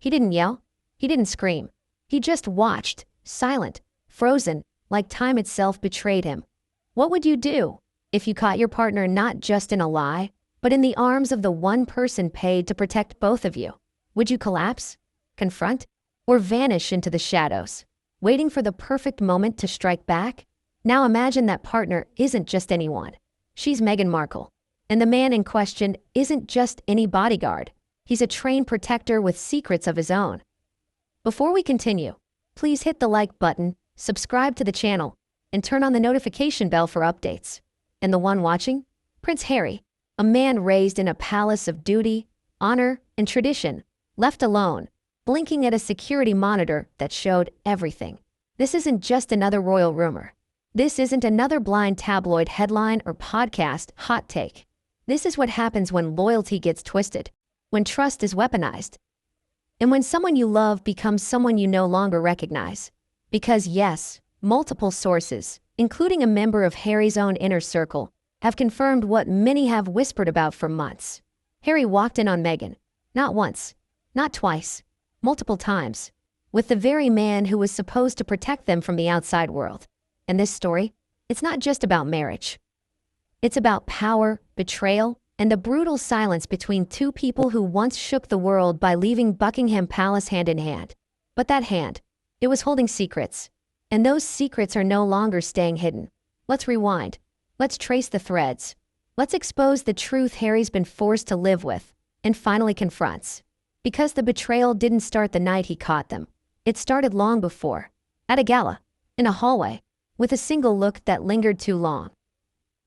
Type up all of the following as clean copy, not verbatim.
He didn't yell. He didn't scream. He just watched, silent, frozen, like time itself betrayed him. What would you do if you caught your partner not just in a lie, but in the arms of the one person paid to protect both of you? Would you collapse, confront, or vanish into the shadows, waiting for the perfect moment to strike back? Now imagine that partner isn't just anyone. She's Meghan Markle. And the man in question isn't just any bodyguard. He's a trained protector with secrets of his own. Before we continue, please hit the like button, subscribe to the channel, and turn on the notification bell for updates. And the one watching? Prince Harry, a man raised in a palace of duty, honor, and tradition, left alone, blinking at a security monitor that showed everything. This isn't just another royal rumor. This isn't another blind tabloid headline or podcast hot take. This is what happens when loyalty gets twisted, when trust is weaponized, and when someone you love becomes someone you no longer recognize. Because yes, multiple sources, including a member of Harry's own inner circle, have confirmed what many have whispered about for months. Harry walked in on Meghan, not once, not twice, multiple times, with the very man who was supposed to protect them from the outside world. And this story, it's not just about marriage. It's about power, betrayal, and the brutal silence between two people who once shook the world by leaving Buckingham Palace hand in hand. But that hand, it was holding secrets. And those secrets are no longer staying hidden. Let's rewind. Let's trace the threads. Let's expose the truth Harry's been forced to live with, and finally confronts. Because the betrayal didn't start the night he caught them. It started long before. At a gala. In a hallway. With a single look that lingered too long.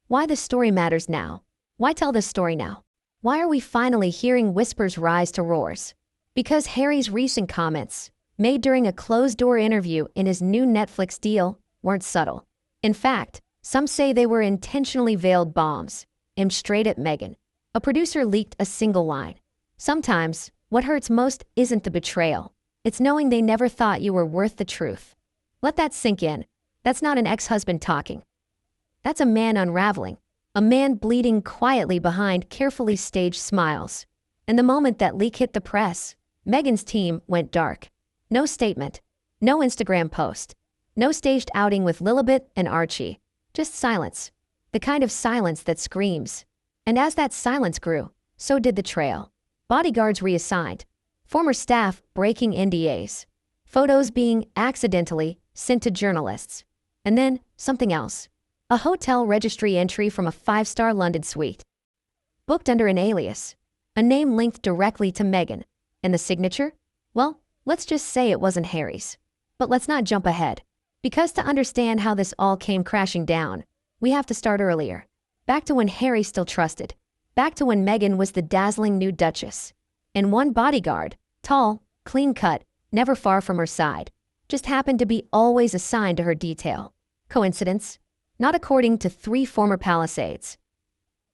Why the story matters now. Why tell this story now? Why are we finally hearing whispers rise to roars? Because Harry's recent comments, made during a closed-door interview in his new Netflix deal, weren't subtle. In fact, some say they were intentionally veiled bombs, aimed straight at Meghan. A producer leaked a single line. Sometimes, what hurts most isn't the betrayal. It's knowing they never thought you were worth the truth. Let that sink in. That's not an ex-husband talking. That's a man unraveling. A man bleeding quietly behind carefully staged smiles. And the moment that leak hit the press, Meghan's team went dark. No statement. No Instagram post. No staged outing with Lilibet and Archie. Just silence. The kind of silence that screams. And as that silence grew, so did the trail. Bodyguards reassigned. Former staff breaking NDAs. Photos being accidentally sent to journalists. And then, something else. A hotel registry entry from a 5-star London suite. Booked under an alias. A name linked directly to Meghan. And the signature? Well, let's just say it wasn't Harry's. But let's not jump ahead. Because to understand how this all came crashing down, we have to start earlier. Back to when Harry still trusted. Back to when Meghan was the dazzling new Duchess. And one bodyguard, tall, clean-cut, never far from her side, just happened to be always assigned to her detail. Coincidence? Not according to 3 former palace aides.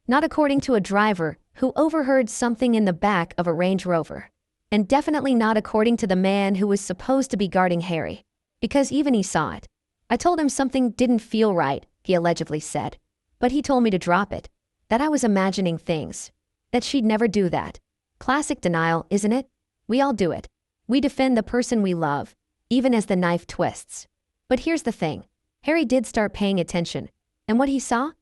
Not according to a driver who overheard something in the back of a Range Rover. And definitely not according to the man who was supposed to be guarding Harry. Because even he saw it. I told him something didn't feel right, he allegedly said. But he told me to drop it. That I was imagining things. That she'd never do that. Classic denial, isn't it? We all do it. We defend the person we love, even as the knife twists. But here's the thing. Harry did start paying attention. And what he saw?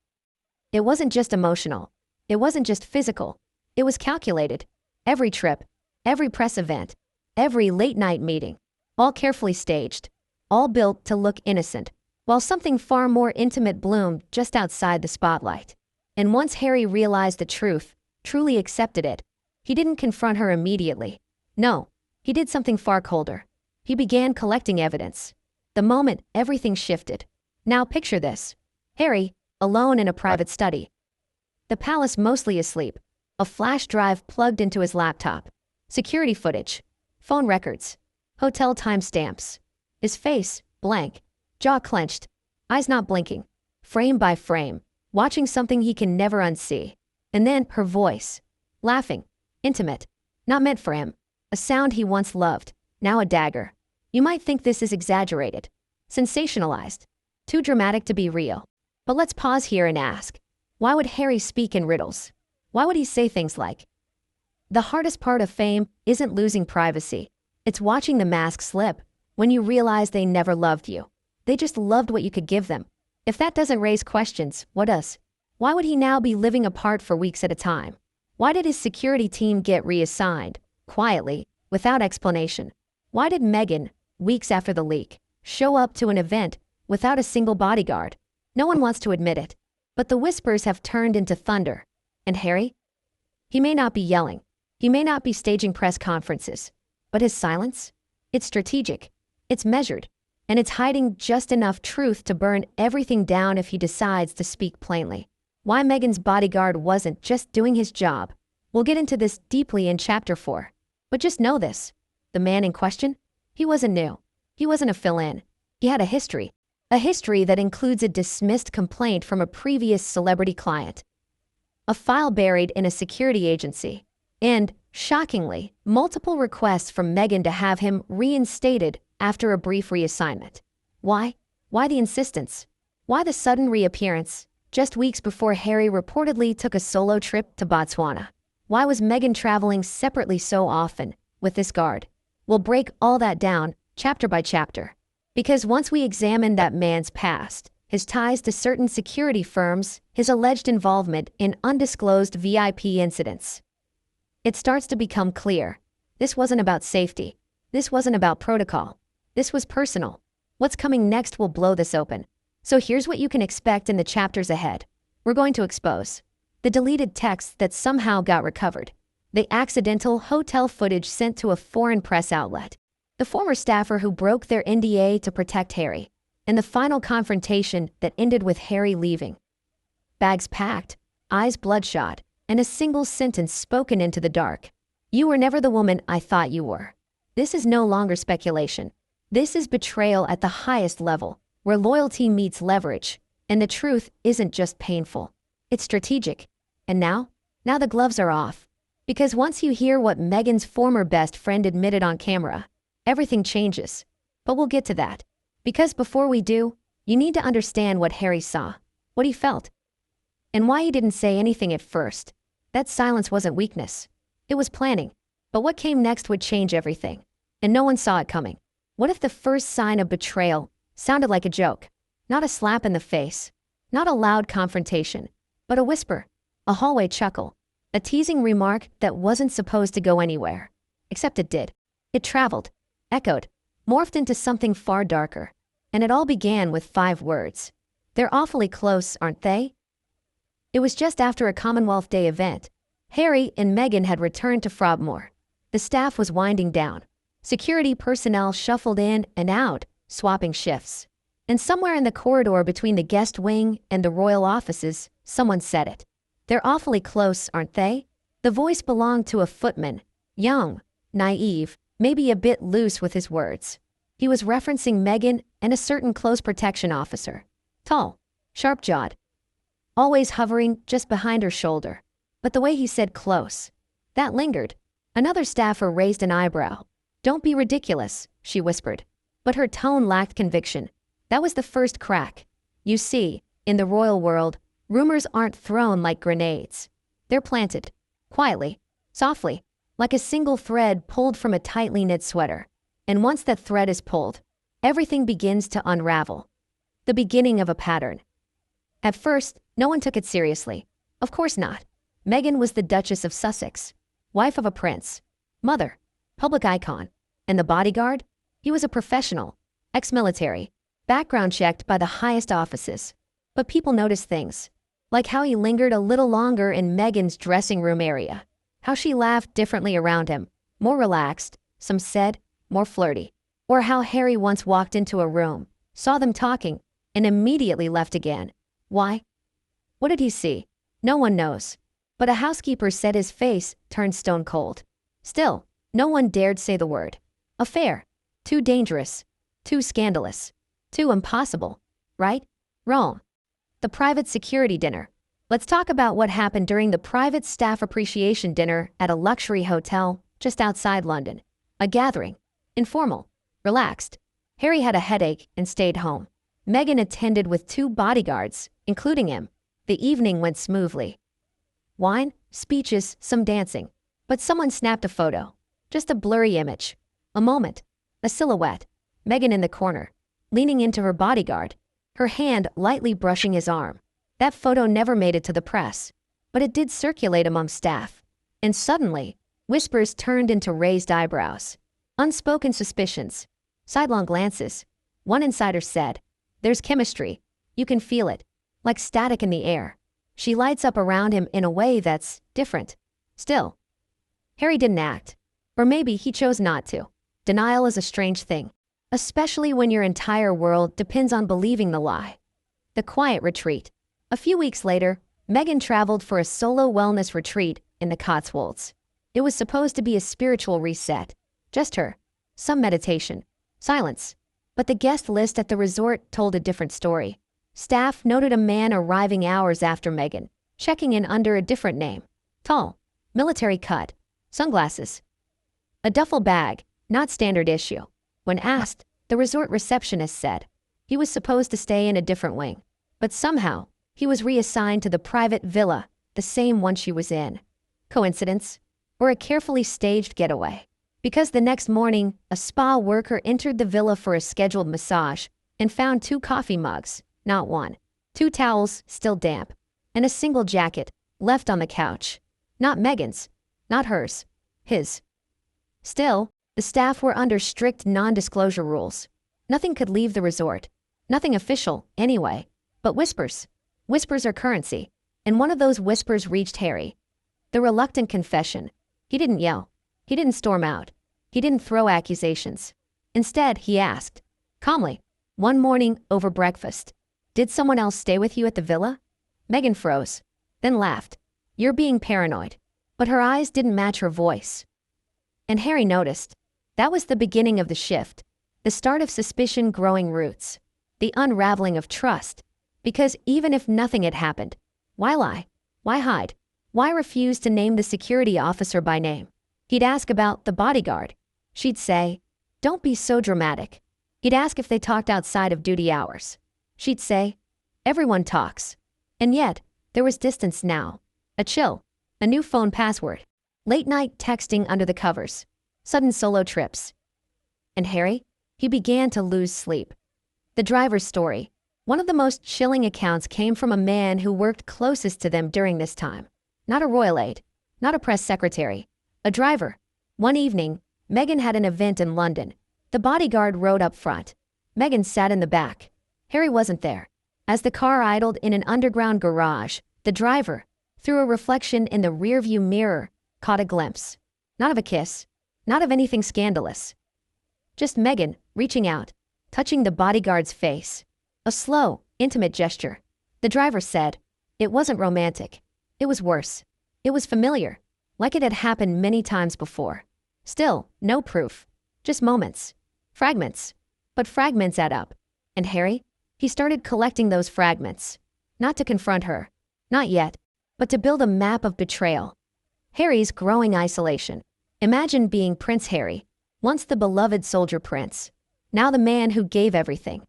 It wasn't just emotional. It wasn't just physical. It was calculated. Every trip, every press event, every late-night meeting, all carefully staged, all built to look innocent, while something far more intimate bloomed just outside the spotlight. And once Harry realized the truth, truly accepted it, he didn't confront her immediately. No, he did something far colder. He began collecting evidence. The moment everything shifted. Now picture this. Harry, alone in a private study. The palace mostly asleep. A flash drive plugged into his laptop. Security footage. Phone records. Hotel timestamps. His face, blank. Jaw clenched. Eyes not blinking. Frame by frame. Watching something he can never unsee. And then her voice. Laughing. Intimate. Not meant for him. A sound he once loved. Now a dagger. You might think this is exaggerated. Sensationalized. Too dramatic to be real. But let's pause here and ask. Why would Harry speak in riddles? Why would he say things like, "The hardest part of fame isn't losing privacy. It's watching the mask slip when you realize they never loved you. They just loved what you could give them. If that doesn't raise questions, what does? Why would he now be living apart for weeks at a time? Why did his security team get reassigned, quietly, without explanation? Why did Meghan, weeks after the leak, show up to an event without a single bodyguard? No one wants to admit it, but the whispers have turned into thunder. And Harry? He may not be yelling. He may not be staging press conferences. But his silence? It's strategic. It's measured. And it's hiding just enough truth to burn everything down if he decides to speak plainly. Why Meghan's bodyguard wasn't just doing his job. We'll get into this deeply in Chapter 4. But just know this. The man in question? He wasn't new. He wasn't a fill-in. He had a history. A history that includes a dismissed complaint from a previous celebrity client, a file buried in a security agency, and, shockingly, multiple requests from Meghan to have him reinstated after a brief reassignment. Why? Why the insistence? Why the sudden reappearance, just weeks before Harry reportedly took a solo trip to Botswana? Why was Meghan traveling separately so often with this guard? We'll break all that down, chapter by chapter. Because once we examine that man's past, his ties to certain security firms, his alleged involvement in undisclosed VIP incidents, it starts to become clear. This wasn't about safety. This wasn't about protocol. This was personal. What's coming next will blow this open. So here's what you can expect in the chapters ahead. We're going to expose the deleted texts that somehow got recovered, the accidental hotel footage sent to a foreign press outlet, the former staffer who broke their NDA to protect Harry, and the final confrontation that ended with Harry leaving. Bags packed, eyes bloodshot, and a single sentence spoken into the dark. You were never the woman I thought you were. This is no longer speculation. This is betrayal at the highest level, where loyalty meets leverage, and the truth isn't just painful. It's strategic. And now the gloves are off. Because once you hear what Meghan's former best friend admitted on camera, everything changes. But we'll get to that. Because before we do, you need to understand what Harry saw, what he felt, and why he didn't say anything at first. That silence wasn't weakness. It was planning. But what came next would change everything. And no one saw it coming. What if the first sign of betrayal sounded like a joke? Not a slap in the face. Not a loud confrontation. But a whisper. A hallway chuckle. A teasing remark that wasn't supposed to go anywhere. Except it did. It traveled. Echoed. Morphed into something far darker. And it all began with 5 words. They're awfully close, aren't they? It was just after a Commonwealth Day event. Harry and Meghan had returned to Frogmore. The staff was winding down. Security personnel shuffled in and out, swapping shifts. And somewhere in the corridor between the guest wing and the royal offices, someone said it. They're awfully close, aren't they? The voice belonged to a footman, young, naive, maybe a bit loose with his words. He was referencing Meghan and a certain close protection officer. Tall, sharp-jawed, always hovering just behind her shoulder. But the way he said close, that lingered. Another staffer raised an eyebrow. Don't be ridiculous, she whispered. But her tone lacked conviction. That was the first crack. You see, in the royal world, rumors aren't thrown like grenades. They're planted. Quietly. Softly. Like a single thread pulled from a tightly knit sweater. And once that thread is pulled, everything begins to unravel. The beginning of a pattern. At first, no one took it seriously. Of course not. Meghan was the Duchess of Sussex, wife of a prince, mother, public icon. And the bodyguard? He was a professional, ex-military, background checked by the highest offices. But people noticed things, like how he lingered a little longer in Meghan's dressing room area, how she laughed differently around him, more relaxed, some said, more flirty, or how Harry once walked into a room, saw them talking, and immediately left again. Why? What did he see? No one knows. But a housekeeper said his face turned stone cold. Still, no one dared say the word. Affair. Too dangerous. Too scandalous. Too impossible. Right? Wrong. The private security dinner. Let's talk about what happened during the private staff appreciation dinner at a luxury hotel just outside London. A gathering. Informal. Relaxed. Harry had a headache and stayed home. Meghan attended with 2 bodyguards, including him. The evening went smoothly. Wine, speeches, some dancing. But someone snapped a photo. Just a blurry image. A moment. A silhouette. Meghan in the corner, leaning into her bodyguard, her hand lightly brushing his arm. That photo never made it to the press, but it did circulate among staff. And suddenly, whispers turned into raised eyebrows. Unspoken suspicions. Sidelong glances. One insider said, "There's chemistry. You can feel it. Like static in the air. She lights up around him in a way that's different." Still, Harry didn't act. Or maybe he chose not to. Denial is a strange thing, especially when your entire world depends on believing the lie. The quiet retreat. A few weeks later, Meghan traveled for a solo wellness retreat in the Cotswolds. It was supposed to be a spiritual reset. Just her. Some meditation. Silence. But the guest list at the resort told a different story. Staff noted a man arriving hours after Meghan, checking in under a different name. Tall. Military cut. Sunglasses. A duffel bag, not standard issue. When asked, the resort receptionist said he was supposed to stay in a different wing. But somehow, he was reassigned to the private villa, the same one she was in. Coincidence? Or a carefully staged getaway? Because the next morning, a spa worker entered the villa for a scheduled massage and found 2 coffee mugs, not one, 2 towels, still damp, and a single jacket, left on the couch. Not Meghan's, not hers, his. Still, the staff were under strict non-disclosure rules. Nothing could leave the resort. Nothing official, anyway. But whispers. Whispers are currency. And one of those whispers reached Harry. The reluctant confession. He didn't yell. He didn't storm out. He didn't throw accusations. Instead, he asked, calmly, one morning over breakfast, "Did someone else stay with you at the villa?" Meghan froze, then laughed. "You're being paranoid." But her eyes didn't match her voice. And Harry noticed. That was the beginning of the shift. The start of suspicion growing roots. The unraveling of trust. Because even if nothing had happened, why lie? Why hide? Why refuse to name the security officer by name? He'd ask about the bodyguard. She'd say, "Don't be so dramatic." He'd ask if they talked outside of duty hours. She'd say, "Everyone talks." And yet, there was distance now. A chill. A new phone password. Late-night texting under the covers. Sudden solo trips. And Harry? He began to lose sleep. The driver's story. One of the most chilling accounts came from a man who worked closest to them during this time. Not a royal aide. Not a press secretary. A driver. One evening, Meghan had an event in London. The bodyguard rode up front. Meghan sat in the back. Harry wasn't there. As the car idled in an underground garage, the driver, through a reflection in the rearview mirror, caught a glimpse. Not of a kiss. Not of anything scandalous. Just Meghan, reaching out, touching the bodyguard's face. A slow, intimate gesture. The driver said, it wasn't romantic. It was worse. It was familiar, like it had happened many times before. Still, no proof. Just moments. Fragments. But fragments add up. And Harry? He started collecting those fragments. Not to confront her. Not yet. But to build a map of betrayal. Harry's growing isolation. Imagine being Prince Harry, once the beloved soldier prince. Now the man who gave everything.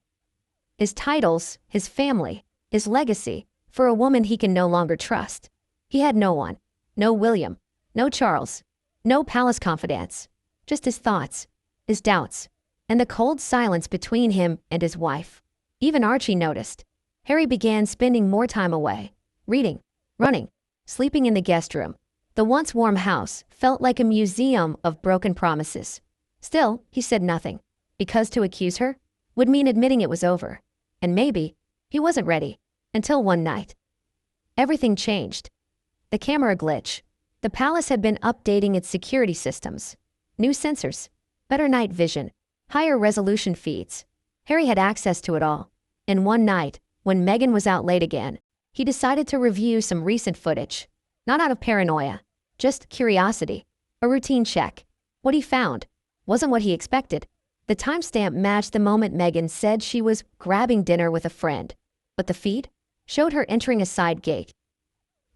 His titles, his family, his legacy, for a woman he can no longer trust. He had no one. No William. No Charles. No palace confidants. Just his thoughts. His doubts. And the cold silence between him and his wife. Even Archie noticed. Harry began spending more time away. Reading. Running. Sleeping in the guest room. The once warm house felt like a museum of broken promises. Still, he said nothing. Because to accuse her would mean admitting it was over. And maybe he wasn't ready. Until one night. Everything changed. The camera glitch. The palace had been updating its security systems. New sensors. Better night vision. Higher resolution feeds. Harry had access to it all. And one night, when Meghan was out late again, he decided to review some recent footage. Not out of paranoia. Just curiosity. A routine check. What he found wasn't what he expected. The timestamp matched the moment Meghan said she was grabbing dinner with a friend. But the feed showed her entering a side gate.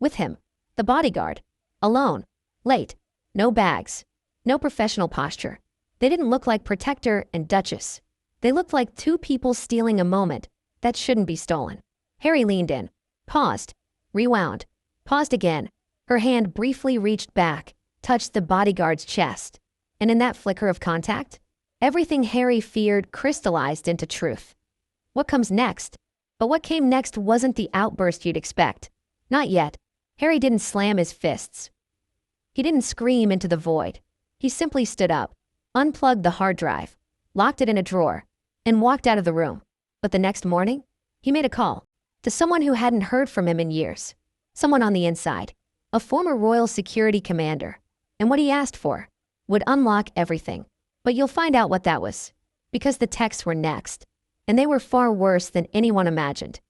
With him, the bodyguard. Alone. Late. No bags. No professional posture. They didn't look like Protector and Duchess. They looked like two people stealing a moment that shouldn't be stolen. Harry leaned in. Paused. Rewound. Paused again. Her hand briefly reached back, touched the bodyguard's chest. And in that flicker of contact, everything Harry feared crystallized into truth. What comes next? But what came next wasn't the outburst you'd expect. Not yet. Harry didn't slam his fists. He didn't scream into the void. He simply stood up, unplugged the hard drive, locked it in a drawer, and walked out of the room. But the next morning, he made a call to someone who hadn't heard from him in years. Someone on the inside, a former Royal Security commander. And what he asked for would unlock everything. But you'll find out what that was, because the texts were next, and they were far worse than anyone imagined.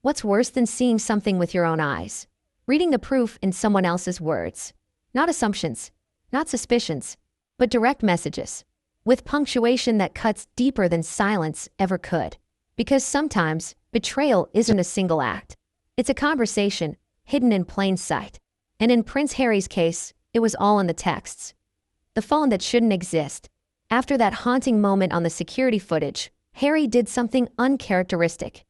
What's worse than seeing something with your own eyes? Reading the proof in someone else's words. Not assumptions, not suspicions, but direct messages, with punctuation that cuts deeper than silence ever could. Because sometimes, betrayal isn't a single act. It's a conversation, hidden in plain sight. And in Prince Harry's case, it was all in the texts. The phone that shouldn't exist. After that haunting moment on the security footage, Harry did something uncharacteristic.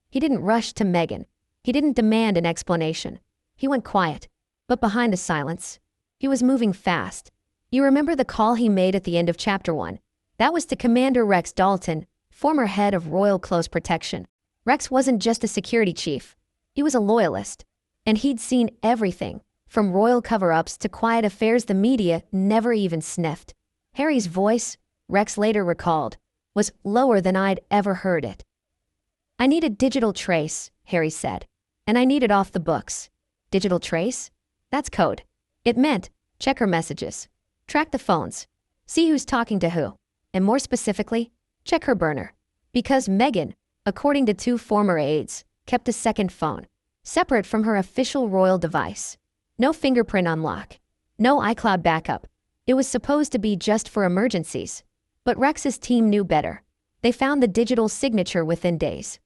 He didn't rush to Meghan. He didn't demand an explanation. He went quiet. But behind the silence, he was moving fast. You remember the call he made at the end of Chapter 1? That was to Commander Rex Dalton, former head of Royal Close Protection. Rex wasn't just a security chief. He was a loyalist. And he'd seen everything, from royal cover-ups to quiet affairs the media never even sniffed. Harry's voice, Rex later recalled, was lower than I'd ever heard it. "I need a digital trace," Harry said, "and I need it off the books." Digital trace? That's code. It meant check her messages, track the phones, see who's talking to who, and more specifically, check her burner. Because Meghan, according to two former aides, kept a second phone, separate from her official royal device. No fingerprint unlock, no iCloud backup. It was supposed to be just for emergencies. But Rex's team knew better. They found the digital signature within days.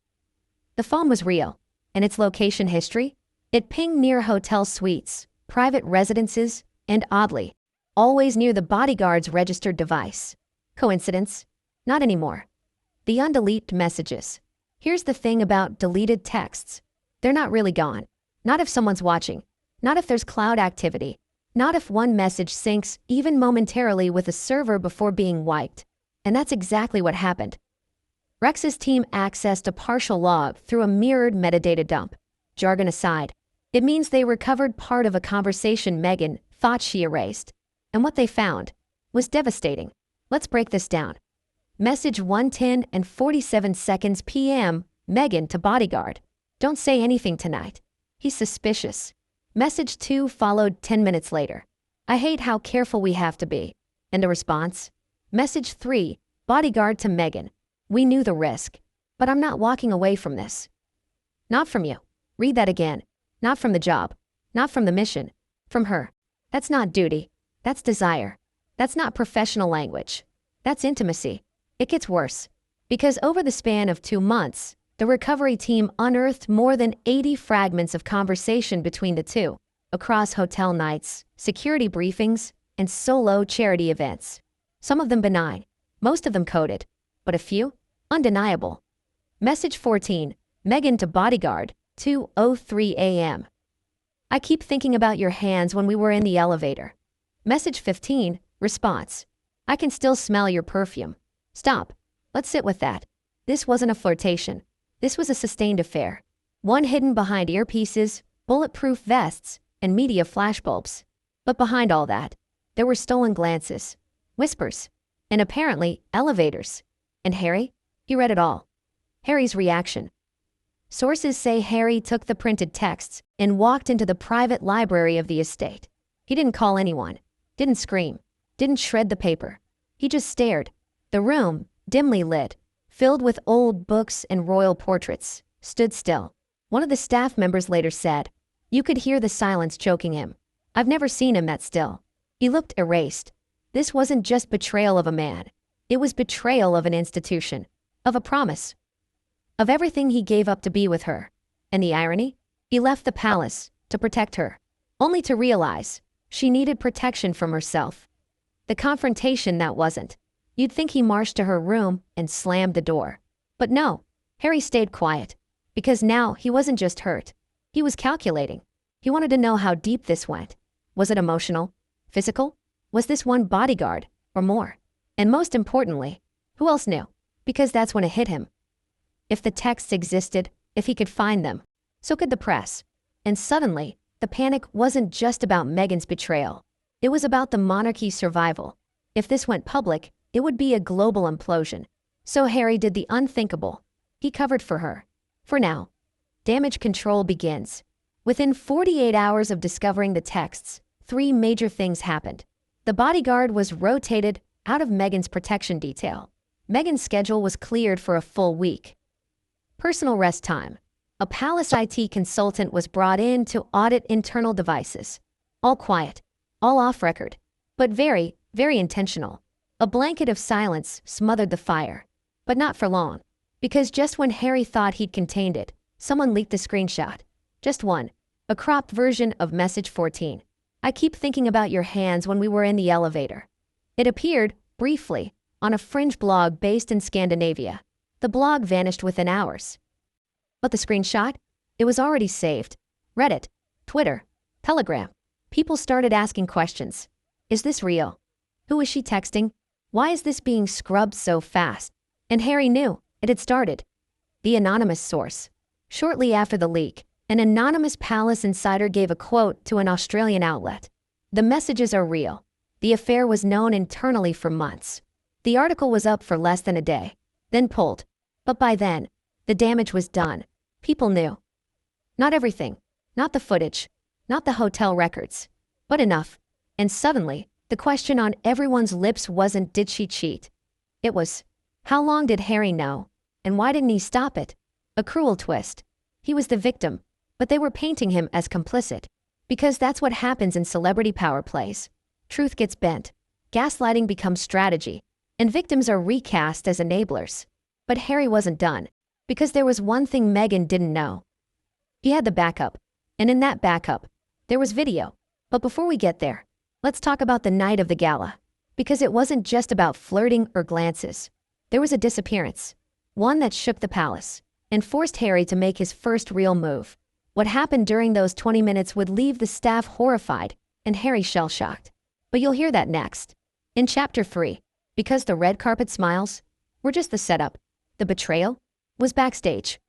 The phone was real, and its location history? It pinged near hotel suites, private residences, and oddly, always near the bodyguard's registered device. Coincidence? Not anymore. The undeleted messages. Here's the thing about deleted texts. They're not really gone. Not if someone's watching. Not if there's cloud activity. Not if one message syncs even momentarily with a server before being wiped. And that's exactly what happened. Rex's team accessed a partial log through a mirrored metadata dump. Jargon aside, it means they recovered part of a conversation Meghan thought she erased. And what they found was devastating. Let's break this down. Message 1:10 and 47 seconds p.m. Meghan to bodyguard. "Don't say anything tonight. He's suspicious." Message 2 followed 10 minutes later. "I hate how careful we have to be." And a response. Message 3, bodyguard to Meghan. "We knew the risk, but I'm not walking away from this." Not from you. Read that again. Not from the job. Not from the mission. From her. That's not duty. That's desire. That's not professional language. That's intimacy. It gets worse. Because over the span of 2 months, the recovery team unearthed more than 80 fragments of conversation between the two, across hotel nights, security briefings, and solo charity events. Some of them benign, most of them coded, but a few undeniable. Message 14, Meghan to bodyguard, 2:03 a.m. "I keep thinking about your hands when we were in the elevator." Message 15, response. "I can still smell your perfume." Stop. Let's sit with that. This wasn't a flirtation. This was a sustained affair. One hidden behind earpieces, bulletproof vests, and media flashbulbs. But behind all that, there were stolen glances, whispers, and apparently elevators. And Harry? He read it all. Harry's reaction. Sources say Harry took the printed texts and walked into the private library of the estate. He didn't call anyone, didn't scream, didn't shred the paper. He just stared. The room, dimly lit, filled with old books and royal portraits, stood still. One of the staff members later said, "You could hear the silence choking him. I've never seen him that still." He looked erased. This wasn't just betrayal of a man. It was betrayal of an institution, of a promise, of everything he gave up to be with her. And the irony? He left the palace to protect her, only to realize she needed protection from herself. The confrontation that wasn't. You'd think he marched to her room and slammed the door. But no, Harry stayed quiet. Because now he wasn't just hurt. He was calculating. He wanted to know how deep this went. Was it emotional? Physical? Was this one bodyguard or more. And most importantly, who else knew? Because that's when it hit him. If the texts existed, if he could find them, so could the press. And suddenly, the panic wasn't just about Meghan's betrayal. It was about the monarchy's survival. If this went public, it would be a global implosion. So Harry did the unthinkable. He covered for her. For now. Damage control begins. Within 48 hours of discovering the texts, 3 major things happened. The bodyguard was rotated out of Meghan's protection detail. Meghan's schedule was cleared for a full week. Personal rest time. A palace IT consultant was brought in to audit internal devices. All quiet, all off record, but very, very intentional. A blanket of silence smothered the fire. But not for long, because just when Harry thought he'd contained it, someone leaked a screenshot. Just one, a cropped version of message 14. I keep thinking about your hands when we were in the elevator. It appeared, briefly, on a fringe blog based in Scandinavia. The blog vanished within hours. But the screenshot? It was already saved. Reddit, Twitter, Telegram. People started asking questions. Is this real? Who is she texting? Why is this being scrubbed so fast? And Harry knew it had started. The anonymous source. Shortly after the leak, an anonymous palace insider gave a quote to an Australian outlet. The messages are real. The affair was known internally for months. The article was up for less than a day, then pulled. But by then, the damage was done. People knew. Not everything, not the footage, not the hotel records, but enough. And suddenly, the question on everyone's lips wasn't, did she cheat? It was, how long did Harry know? And why didn't he stop it? A cruel twist. He was the victim, but they were painting him as complicit. Because that's what happens in celebrity power plays. Truth gets bent. Gaslighting becomes strategy. And victims are recast as enablers. But Harry wasn't done. Because there was one thing Meghan didn't know. He had the backup. And in that backup, there was video. But before we get there, let's talk about the night of the gala. Because it wasn't just about flirting or glances. There was a disappearance. One that shook the palace and forced Harry to make his first real move. What happened during those 20 minutes would leave the staff horrified and Harry shell-shocked. But you'll hear that next. In Chapter 3, because the red carpet smiles were just the setup, the betrayal was backstage.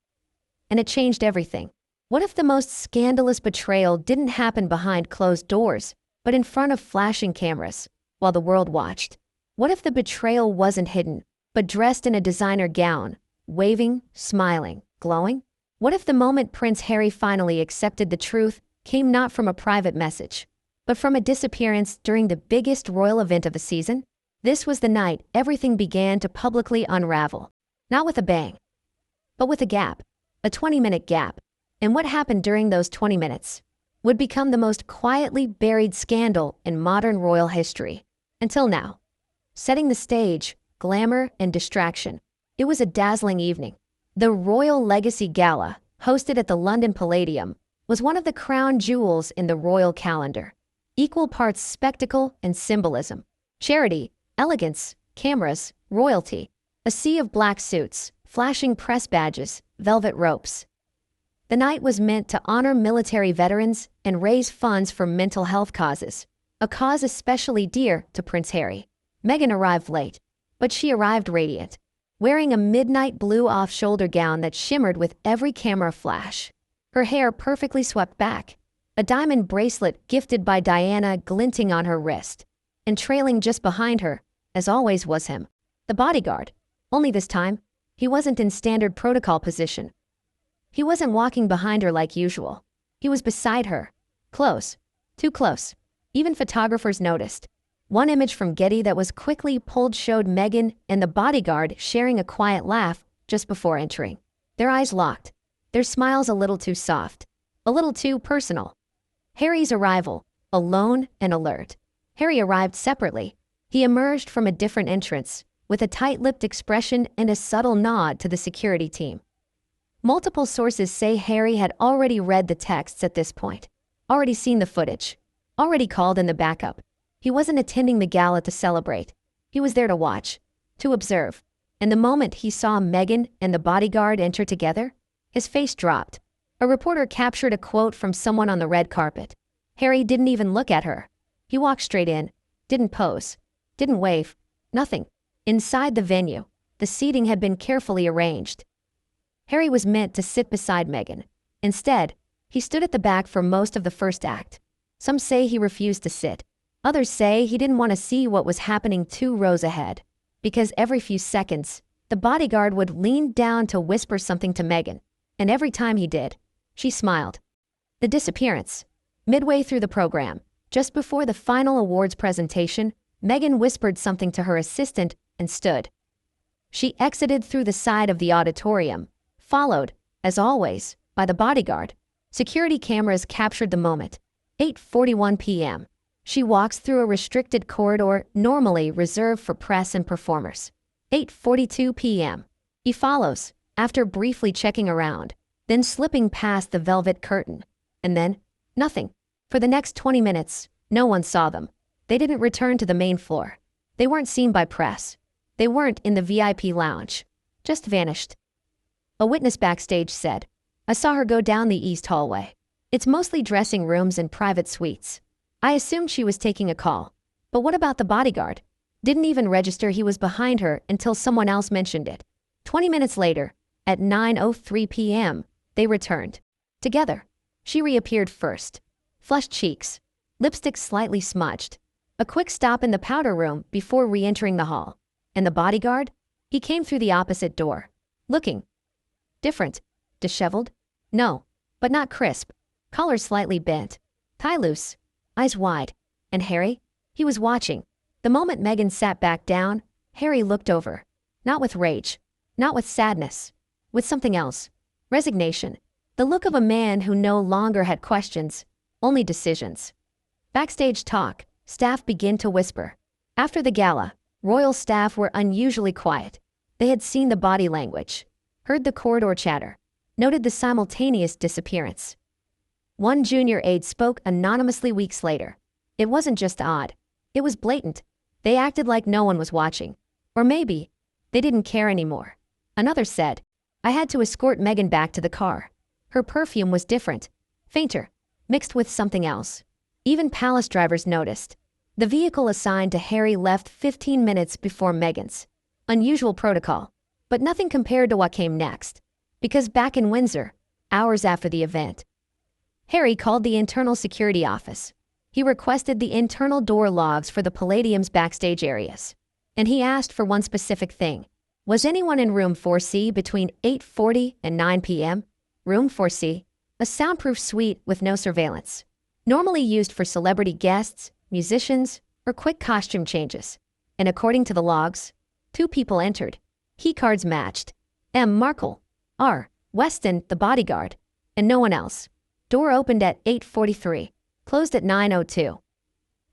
And it changed everything. What if the most scandalous betrayal didn't happen behind closed doors, but in front of flashing cameras, while the world watched? What if the betrayal wasn't hidden, but dressed in a designer gown, waving, smiling, glowing? What if the moment Prince Harry finally accepted the truth came not from a private message, but from a disappearance during the biggest royal event of the season? This was the night everything began to publicly unravel. Not with a bang, but with a gap, a 20-minute gap. And what happened during those 20 minutes would become the most quietly buried scandal in modern royal history. Until now. Setting the stage, glamour and distraction. It was a dazzling evening. The Royal Legacy Gala, hosted at the London Palladium, was one of the crown jewels in the royal calendar. Equal parts spectacle and symbolism. Charity, elegance, cameras, royalty. A sea of black suits, flashing press badges, velvet ropes. The night was meant to honor military veterans and raise funds for mental health causes, a cause especially dear to Prince Harry. Meghan arrived late, but she arrived radiant, wearing a midnight blue off-shoulder gown that shimmered with every camera flash. Her hair perfectly swept back, a diamond bracelet gifted by Diana glinting on her wrist, and trailing just behind her, as always, was him, the bodyguard. Only this time, he wasn't in standard protocol position. He wasn't walking behind her like usual. He was beside her. Close. Too close. Even photographers noticed. One image from Getty that was quickly pulled showed Meghan and the bodyguard sharing a quiet laugh just before entering. Their eyes locked. Their smiles a little too soft. A little too personal. Harry's arrival, alone and alert. Harry arrived separately. He emerged from a different entrance, with a tight-lipped expression and a subtle nod to the security team. Multiple sources say Harry had already read the texts at this point, already seen the footage, already called in the backup. He wasn't attending the gala to celebrate. He was there to watch, to observe. And the moment he saw Meghan and the bodyguard enter together, his face dropped. A reporter captured a quote from someone on the red carpet. Harry didn't even look at her. He walked straight in, didn't pose, Didn't wave. Nothing. Inside the venue, the seating had been carefully arranged. Harry was meant to sit beside Meghan. Instead, he stood at the back for most of the first act. Some say he refused to sit. Others say he didn't want to see what was happening 2 rows ahead. Because every few seconds, the bodyguard would lean down to whisper something to Meghan. And every time he did, she smiled. The disappearance. Midway through the program, just before the final awards presentation, Meghan whispered something to her assistant and stood. She exited through the side of the auditorium, followed, as always, by the bodyguard. Security cameras captured the moment. 8:41 p.m. She walks through a restricted corridor normally reserved for press and performers. 8:42 p.m. He follows, after briefly checking around, then slipping past the velvet curtain. And then, nothing. For the next 20 minutes, no one saw them. They didn't return to the main floor. They weren't seen by press. They weren't in the VIP lounge. Just vanished. A witness backstage said, "I saw her go down the east hallway. It's mostly dressing rooms and private suites. I assumed she was taking a call. But what about the bodyguard? Didn't even register he was behind her until someone else mentioned it." 20 minutes later, at 9:03 p.m., they returned. Together. She reappeared first. Flushed cheeks. Lipstick slightly smudged. A quick stop in the powder room before re-entering the hall. And the bodyguard? He came through the opposite door. Looking different. Disheveled? No, but not crisp. Collar slightly bent. Tie loose. Eyes wide. And Harry? He was watching. The moment Meghan sat back down, Harry looked over. Not with rage. Not with sadness. With something else. Resignation. The look of a man who no longer had questions, only decisions. Backstage talk. Staff began to whisper. After the gala, royal staff were unusually quiet. They had seen the body language, heard the corridor chatter, noted the simultaneous disappearance. One junior aide spoke anonymously weeks later. It wasn't just odd. It was blatant. They acted like no one was watching. Or maybe, they didn't care anymore. Another said, "I had to escort Meghan back to the car. Her perfume was different, fainter, mixed with something else." Even palace drivers noticed. The vehicle assigned to Harry left 15 minutes before Meghan's. Unusual protocol, but nothing compared to what came next. Because back in Windsor, hours after the event, Harry called the internal security office. He requested the internal door logs for the Palladium's backstage areas. And he asked for one specific thing. Was anyone in room 4C between 8:40 and 9 p.m.? Room 4C, a soundproof suite with no surveillance. Normally used for celebrity guests, musicians, or quick costume changes. And according to the logs, 2 people entered. Key cards matched. M. Markle, R. Weston, the bodyguard, and no one else. Door opened at 8:43, closed at 9:02.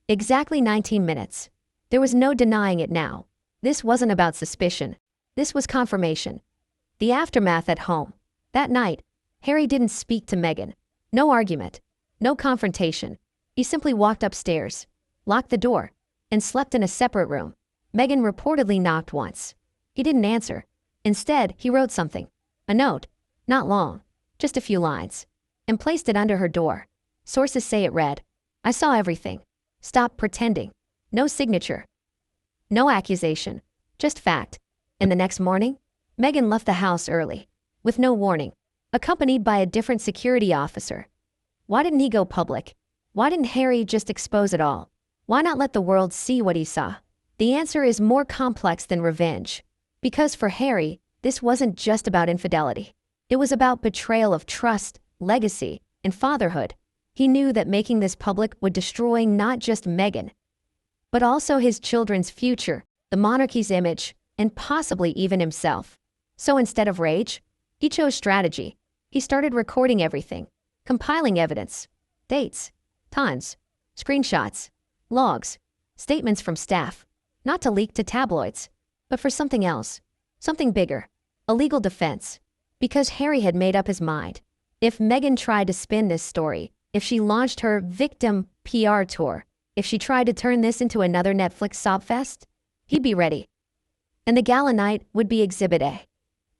Exactly 19 minutes. There was no denying it now. This wasn't about suspicion. This was confirmation. The aftermath at home. That night, Harry didn't speak to Meghan. No argument. No confrontation. He simply walked upstairs, locked the door, and slept in a separate room. Meghan reportedly knocked once. He didn't answer. Instead, he wrote something. A note. Not long. Just a few lines. And placed it under her door. Sources say it read, "I saw everything. Stop pretending." No signature. No accusation. Just fact. And the next morning, Meghan left the house early, with no warning, accompanied by a different security officer. Why didn't he go public? Why didn't Harry just expose it all? Why not let the world see what he saw? The answer is more complex than revenge. Because for Harry, this wasn't just about infidelity. It was about betrayal of trust, legacy, and fatherhood. He knew that making this public would destroy not just Meghan, but also his children's future, the monarchy's image, and possibly even himself. So instead of rage, he chose strategy. He started recording everything, compiling evidence, dates, times, screenshots, logs, statements from staff, not to leak to tabloids, but for something else, something bigger, a legal defense. Because Harry had made up his mind. If Meghan tried to spin this story, if she launched her victim PR tour, if she tried to turn this into another Netflix sobfest, he'd be ready. And the gala night would be Exhibit A.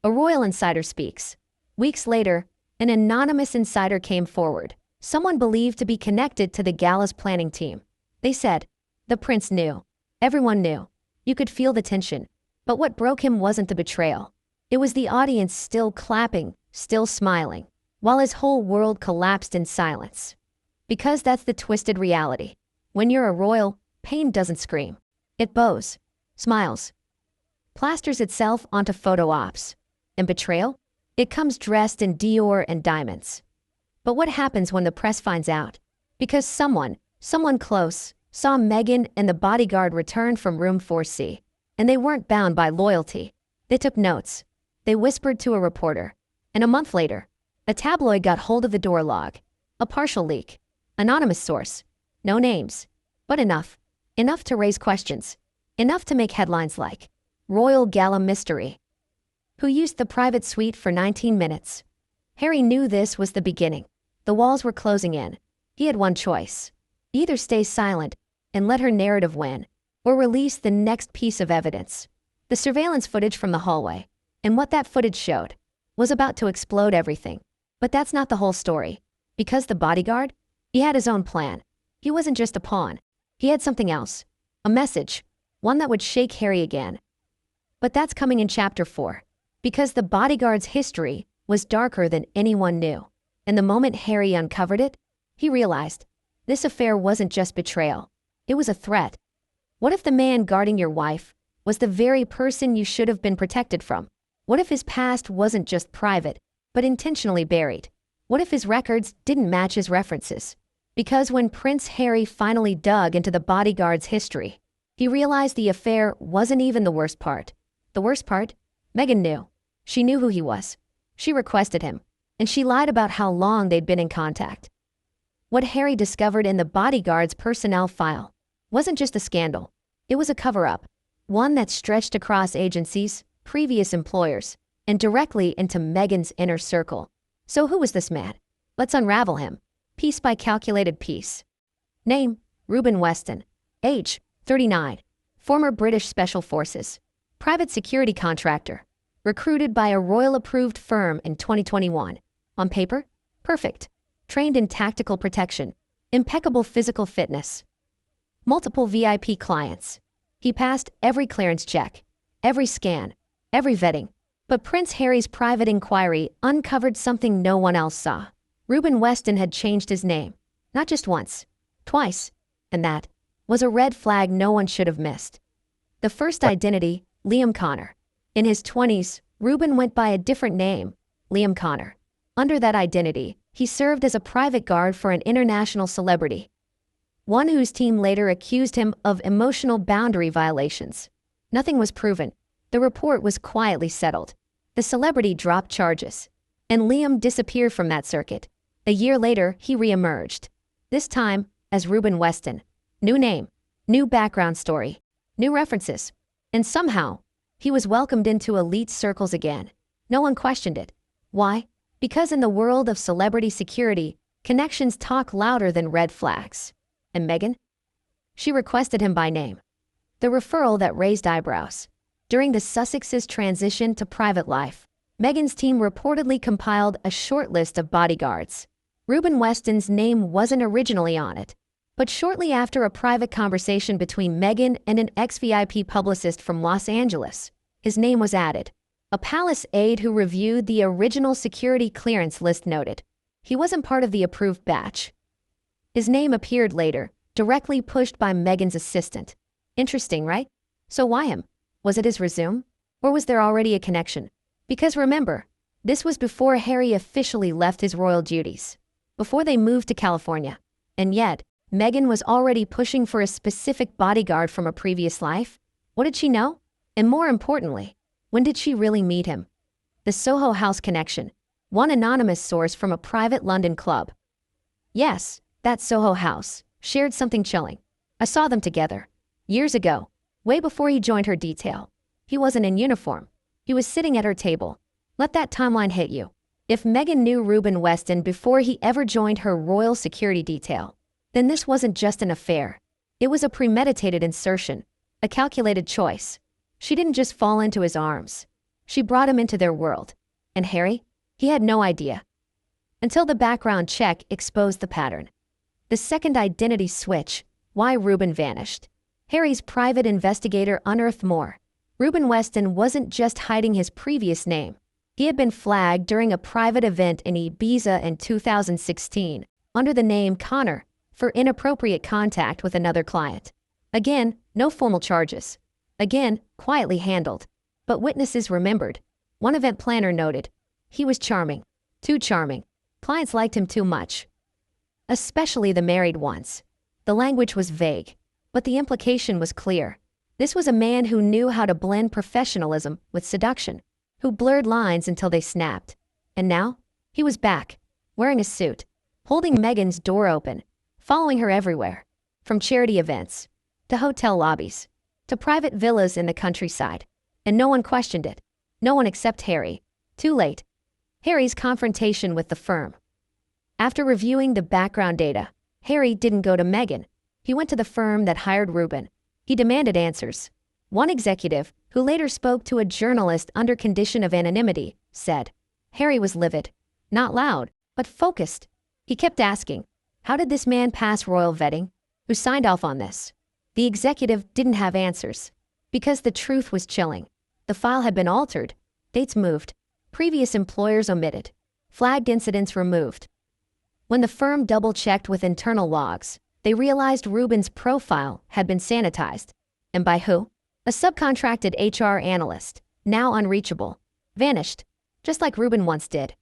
A royal insider speaks. Weeks later, an anonymous insider came forward, someone believed to be connected to the gala's planning team. They said, the prince knew. Everyone knew. You could feel the tension. But what broke him wasn't the betrayal. It was the audience still clapping, still smiling, while his whole world collapsed in silence. Because that's the twisted reality. When you're a royal, pain doesn't scream. It bows, smiles, plasters itself onto photo ops. And betrayal? It comes dressed in Dior and diamonds. But what happens when the press finds out? Because someone close, saw Meghan and the bodyguard return from room 4C. And they weren't bound by loyalty. They took notes. They whispered to a reporter. And a month later, a tabloid got hold of the door log. A partial leak. Anonymous source. No names. But enough. Enough to raise questions. Enough to make headlines like Royal Gala Mystery. Who used the private suite for 19 minutes? Harry knew this was the beginning. The walls were closing in. He had one choice. Either stay silent and let her narrative win, or release the next piece of evidence. The surveillance footage from the hallway. And what that footage showed was about to explode everything. But that's not the whole story. Because the bodyguard? He had his own plan. He wasn't just a pawn. He had something else. A message. One that would shake Harry again. But that's coming in chapter 4. Because the bodyguard's history was darker than anyone knew. And the moment Harry uncovered it, he realized this affair wasn't just betrayal. It was a threat. What if the man guarding your wife was the very person you should have been protected from? What if his past wasn't just private, but intentionally buried? What if his records didn't match his references? Because when Prince Harry finally dug into the bodyguard's history, he realized the affair wasn't even the worst part. The worst part? Meghan knew. She knew who he was. She requested him, and she lied about how long they'd been in contact. What Harry discovered in the bodyguard's personnel file wasn't just a scandal. It was a cover-up, one that stretched across agencies, previous employers, and directly into Meghan's inner circle. So who was this man? Let's unravel him, piece by calculated piece. Name: Reuben Weston. Age: 39. Former British Special Forces. Private security contractor. Recruited by a royal-approved firm in 2021. On paper? Perfect. Trained in tactical protection. Impeccable physical fitness. Multiple VIP clients. He passed every clearance check, every scan, every vetting. But Prince Harry's private inquiry uncovered something no one else saw. Reuben Weston had changed his name. Not just once, twice. And that was a red flag no one should have missed. The first identity, Liam Connor. In his 20s, Reuben went by a different name, Liam Connor. Under that identity, he served as a private guard for an international celebrity. One whose team later accused him of emotional boundary violations. Nothing was proven. The report was quietly settled. The celebrity dropped charges. And Liam disappeared from that circuit. A year later, he re-emerged. This time, as Reuben Weston. New name, new background story, new references. And somehow, he was welcomed into elite circles again. No one questioned it. Why? Because in the world of celebrity security, connections talk louder than red flags. And Meghan? She requested him by name. The referral that raised eyebrows. During the Sussexes' transition to private life, Meghan's team reportedly compiled a short list of bodyguards. Reuben Weston's name wasn't originally on it. But shortly after a private conversation between Meghan and an ex-VIP publicist from Los Angeles, his name was added. A palace aide who reviewed the original security clearance list noted he wasn't part of the approved batch. His name appeared later, directly pushed by Meghan's assistant. Interesting, right? So why him? Was it his resume? Or was there already a connection? Because remember, this was before Harry officially left his royal duties. Before they moved to California. And yet, Meghan was already pushing for a specific bodyguard from a previous life. What did she know? And more importantly, when did she really meet him? The Soho House connection. One anonymous source from a private London club. Yes, that Soho House shared something chilling. I saw them together. Years ago, way before he joined her detail. He wasn't in uniform. He was sitting at her table. Let that timeline hit you. If Meghan knew Reuben Weston before he ever joined her royal security detail, then this wasn't just an affair. It was a premeditated insertion, a calculated choice. She didn't just fall into his arms. She brought him into their world. And Harry? He had no idea. Until the background check exposed the pattern. The second identity switch, why Reuben vanished. Harry's private investigator unearthed more. Ruben Weston wasn't just hiding his previous name. He had been flagged during a private event in Ibiza in 2016 under the name Connor for inappropriate contact with another client. Again, no formal charges. Again, quietly handled. But witnesses remembered. One event planner noted, he was charming. Too charming. Clients liked him too much. Especially the married ones. The language was vague, but the implication was clear. This was a man who knew how to blend professionalism with seduction, who blurred lines until they snapped. And now, he was back, wearing a suit, holding Meghan's door open, following her everywhere, from charity events, to hotel lobbies, to private villas in the countryside. And no one questioned it. No one except Harry. Too late. Harry's confrontation with the firm. After reviewing the background data, Harry didn't go to Meghan. He went to the firm that hired Ruben. He demanded answers. One executive, who later spoke to a journalist under condition of anonymity, said, Harry was livid. Not loud, but focused. He kept asking, how did this man pass royal vetting? Who signed off on this? The executive didn't have answers. Because the truth was chilling. The file had been altered, dates moved, previous employers omitted, flagged incidents removed. When the firm double-checked with internal logs, they realized Ruben's profile had been sanitized. And by who? A subcontracted HR analyst, now unreachable, vanished, just like Ruben once did.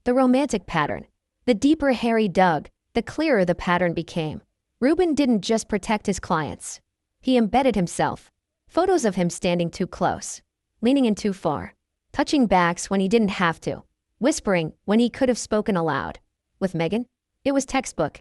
The romantic pattern. The deeper Harry dug, the clearer the pattern became. Ruben didn't just protect his clients. He embedded himself. Photos of him standing too close, leaning in too far, touching backs when he didn't have to, whispering when he could have spoken aloud. With Meghan, it was textbook.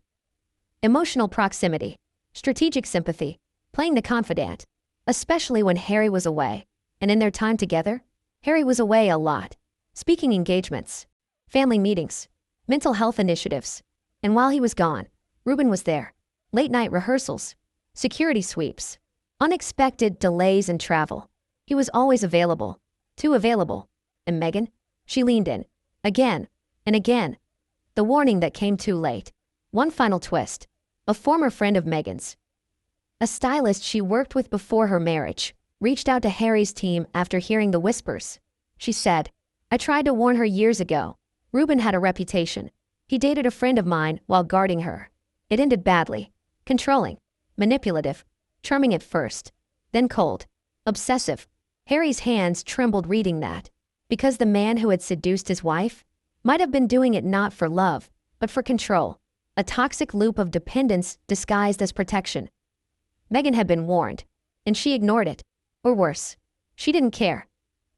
Emotional proximity, strategic sympathy, playing the confidant, especially when Harry was away. And in their time together, Harry was away a lot. Speaking engagements, family meetings, mental health initiatives. And while he was gone, Ruben was there. Late night rehearsals, security sweeps, unexpected delays in travel. He was always available, too available. And Meghan? She leaned in, again and again. The warning that came too late. One final twist. A former friend of Meghan's, a stylist she worked with before her marriage, reached out to Harry's team after hearing the whispers. She said, I tried to warn her years ago. Ruben had a reputation. He dated a friend of mine while guarding her. It ended badly. Controlling, manipulative, charming at first, then cold, obsessive. Harry's hands trembled reading that, because the man who had seduced his wife might have been doing it not for love, but for control, a toxic loop of dependence disguised as protection. Meghan had been warned, and she ignored it. Or worse, she didn't care.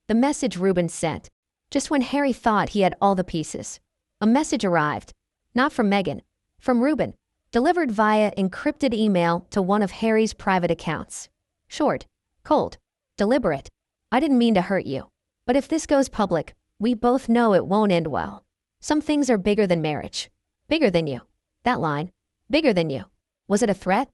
The message Ruben sent, just when Harry thought he had all the pieces. A message arrived, not from Meghan, from Ruben, delivered via encrypted email to one of Harry's private accounts. Short, cold, deliberate. I didn't mean to hurt you. But if this goes public, we both know it won't end well. Some things are bigger than marriage. Bigger than you. That line. Bigger than you. Was it a threat?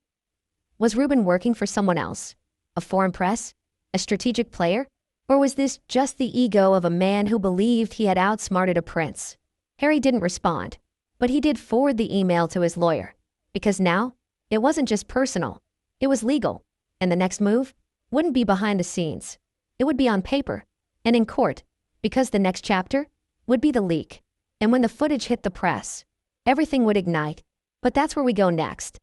Was Ruben working for someone else? A foreign press? A strategic player? Or was this just the ego of a man who believed he had outsmarted a prince? Harry didn't respond, but he did forward the email to his lawyer. Because now, it wasn't just personal. It was legal. And the next move wouldn't be behind the scenes. It would be on paper and in court, because the next chapter would be the leak. And when the footage hit the press, everything would ignite. But that's where we go next.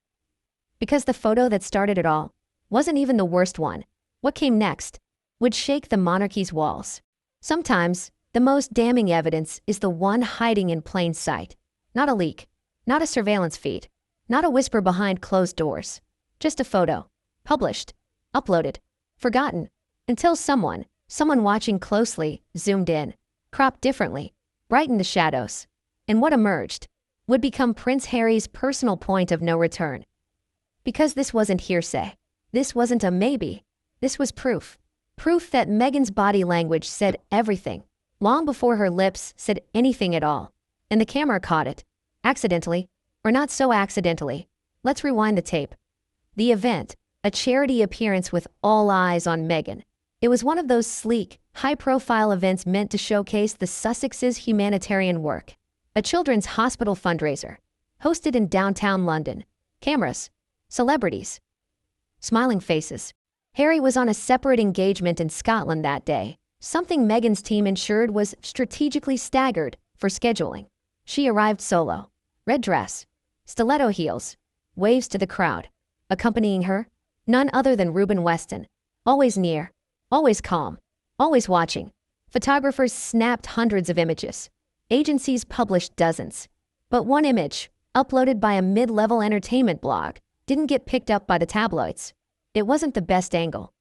Because the photo that started it all wasn't even the worst one. What came next would shake the monarchy's walls. Sometimes, the most damning evidence is the one hiding in plain sight. Not a leak, not a surveillance feed, not a whisper behind closed doors. Just a photo. Published, uploaded, forgotten, until someone watching closely, zoomed in, cropped differently, brightened the shadows. And what emerged would become Prince Harry's personal point of no return. Because this wasn't hearsay. This wasn't a maybe. This was proof. Proof that Meghan's body language said everything, long before her lips said anything at all. And the camera caught it. Accidentally, or not so accidentally. Let's rewind the tape. The event, a charity appearance with all eyes on Meghan. It was one of those sleek, high-profile events meant to showcase the Sussexes' humanitarian work. A children's hospital fundraiser, hosted in downtown London. Cameras, celebrities, smiling faces. Harry was on a separate engagement in Scotland that day. Something Meghan's team ensured was strategically staggered for scheduling. She arrived solo. Red dress, stiletto heels, waves to the crowd. Accompanying her, none other than Reuben Weston. Always near, always calm, always watching. Photographers snapped hundreds of images. Agencies published dozens. But one image, uploaded by a mid-level entertainment blog, didn't get picked up by the tabloids. It wasn't the best angle.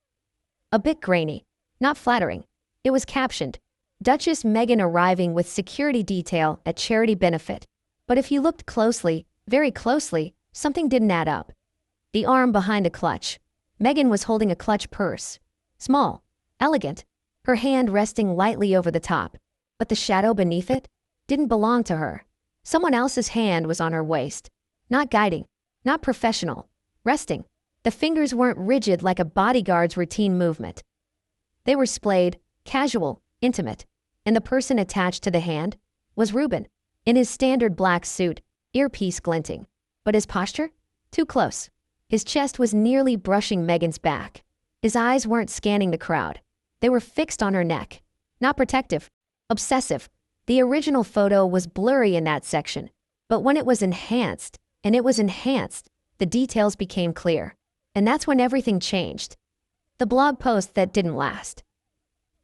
A bit grainy, not flattering. It was captioned, Duchess Meghan arriving with security detail at charity benefit. But if you looked closely, very closely, something didn't add up. The arm behind a clutch. Meghan was holding a clutch purse. Small, elegant, her hand resting lightly over the top. But the shadow beneath it didn't belong to her. Someone else's hand was on her waist. Not guiding, not professional, resting. The fingers weren't rigid like a bodyguard's routine movement. They were splayed, casual, intimate. And the person attached to the hand was Reuben, in his standard black suit, earpiece glinting. But his posture? Too close. His chest was nearly brushing Meghan's back. His eyes weren't scanning the crowd. They were fixed on her neck. Not protective. Obsessive. The original photo was blurry in that section. But when it was enhanced, the details became clear. And that's when everything changed. The blog post that didn't last.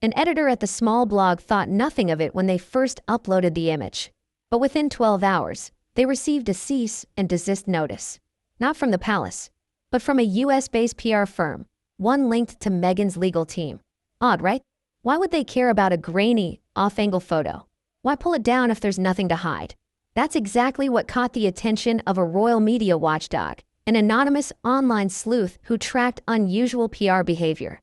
An editor at the small blog thought nothing of it when they first uploaded the image. But within 12 hours, they received a cease and desist notice. Not from the palace, but from a US-based PR firm, one linked to Meghan's legal team. Odd, right? Why would they care about a grainy, off-angle photo? Why pull it down if there's nothing to hide? That's exactly what caught the attention of a royal media watchdog, an anonymous online sleuth who tracked unusual PR behavior.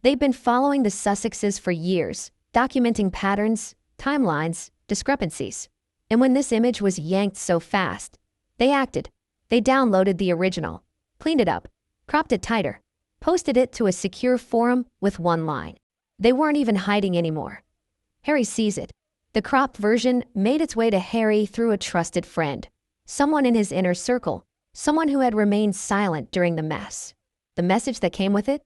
They've been following the Sussexes for years, documenting patterns, timelines, discrepancies. And when this image was yanked so fast, they acted. They downloaded the original, cleaned it up, cropped it tighter, posted it to a secure forum with one line. They weren't even hiding anymore. Harry sees it. The cropped version made its way to Harry through a trusted friend, someone in his inner circle, someone who had remained silent during the mess. The message that came with it?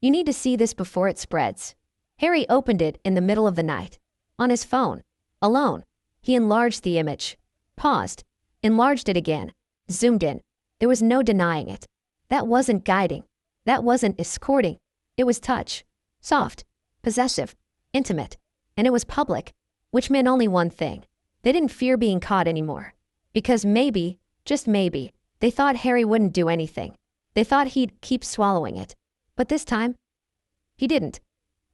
You need to see this before it spreads. Harry opened it in the middle of the night. On his phone. Alone. He enlarged the image. Paused. Enlarged it again. Zoomed in. There was no denying it. That wasn't guiding. That wasn't escorting. It was touch. Soft. Possessive. Intimate. And it was public. Which meant only one thing. They didn't fear being caught anymore. Because maybe, just maybe, they thought Harry wouldn't do anything. They thought he'd keep swallowing it. But this time, he didn't.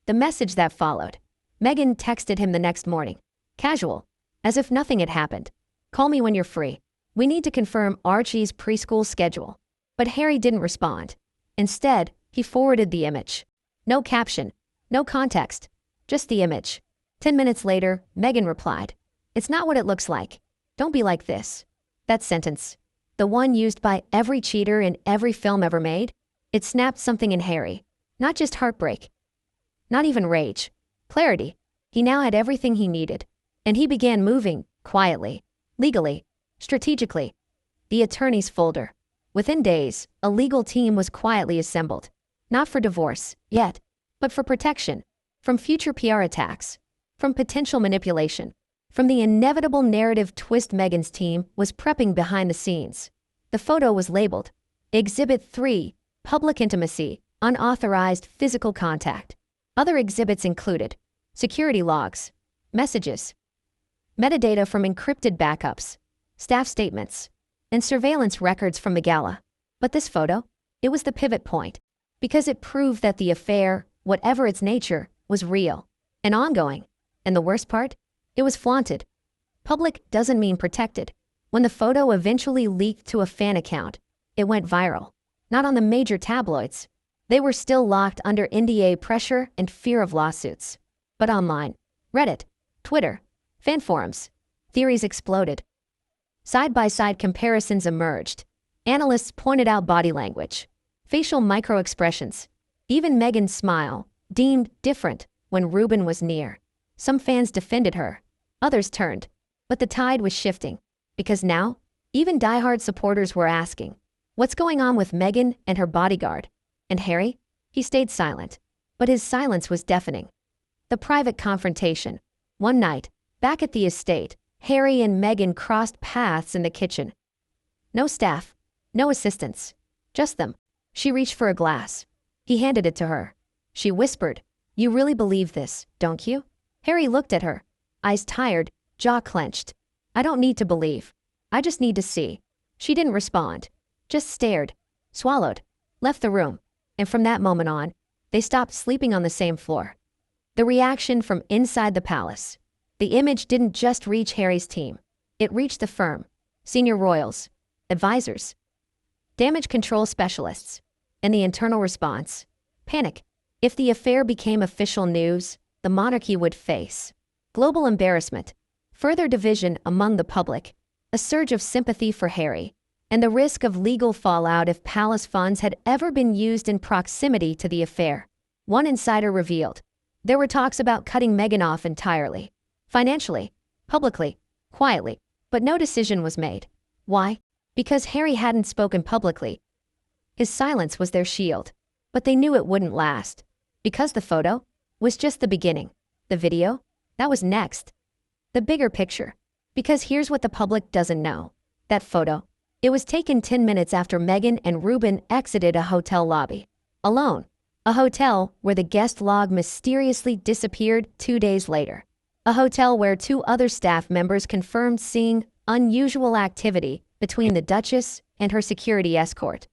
The message that followed. Meghan texted him the next morning. Casual. As if nothing had happened. Call me when you're free. We need to confirm Archie's preschool schedule. But Harry didn't respond. Instead, he forwarded the image. No caption. No context. Just the image. 10 minutes later, Meghan replied. It's not what it looks like. Don't be like this. That sentence. The one used by every cheater in every film ever made. It snapped something in Harry. Not just heartbreak. Not even rage. Clarity. He now had everything he needed. And he began moving, quietly, legally, strategically. The attorney's folder. Within days, a legal team was quietly assembled. Not for divorce, yet, but for protection. From future PR attacks. From potential manipulation. From the inevitable narrative twist Meghan's team was prepping behind the scenes. The photo was labeled Exhibit 3, Public Intimacy, Unauthorized Physical Contact. Other exhibits included security logs, messages, metadata from encrypted backups, staff statements, and surveillance records from the gala. But this photo, it was the pivot point, because it proved that the affair, whatever its nature, was real and ongoing. And the worst part? It was flaunted. Public doesn't mean protected. When the photo eventually leaked to a fan account, it went viral. Not on the major tabloids. They were still locked under NDA pressure and fear of lawsuits. But online, Reddit, Twitter, fan forums, theories exploded. Side-by-side comparisons emerged. Analysts pointed out body language, facial micro-expressions, even Meghan's smile, deemed different when Reuben was near. Some fans defended her, others turned. But the tide was shifting, because now, even diehard supporters were asking, What's going on with Meghan and her bodyguard? And Harry? He stayed silent. But his silence was deafening. The private confrontation. One night, back at the estate, Harry and Meghan crossed paths in the kitchen. No staff, no assistants, just them. She reached for a glass. He handed it to her. She whispered, "You really believe this, don't you?" Harry looked at her, eyes tired, jaw clenched. "I don't need to believe. I just need to see." She didn't respond, just stared, swallowed, left the room, and from that moment on, they stopped sleeping on the same floor. The reaction from inside the palace. The image didn't just reach Harry's team. It reached the firm, senior royals, advisors, damage control specialists, and the internal response. Panic. If the affair became official news, the monarchy would face global embarrassment, further division among the public, a surge of sympathy for Harry, and the risk of legal fallout if palace funds had ever been used in proximity to the affair. One insider revealed there were talks about cutting Meghan off entirely, financially, publicly, quietly, but no decision was made. Why? Because Harry hadn't spoken publicly. His silence was their shield, but they knew it wouldn't last. Because the photo was just the beginning. The video? That was next. The bigger picture. Because here's what the public doesn't know. That photo. It was taken 10 minutes after Meghan and Ruben exited a hotel lobby. Alone. A hotel where the guest log mysteriously disappeared 2 days later. A hotel where 2 other staff members confirmed seeing unusual activity between the Duchess and her security escort.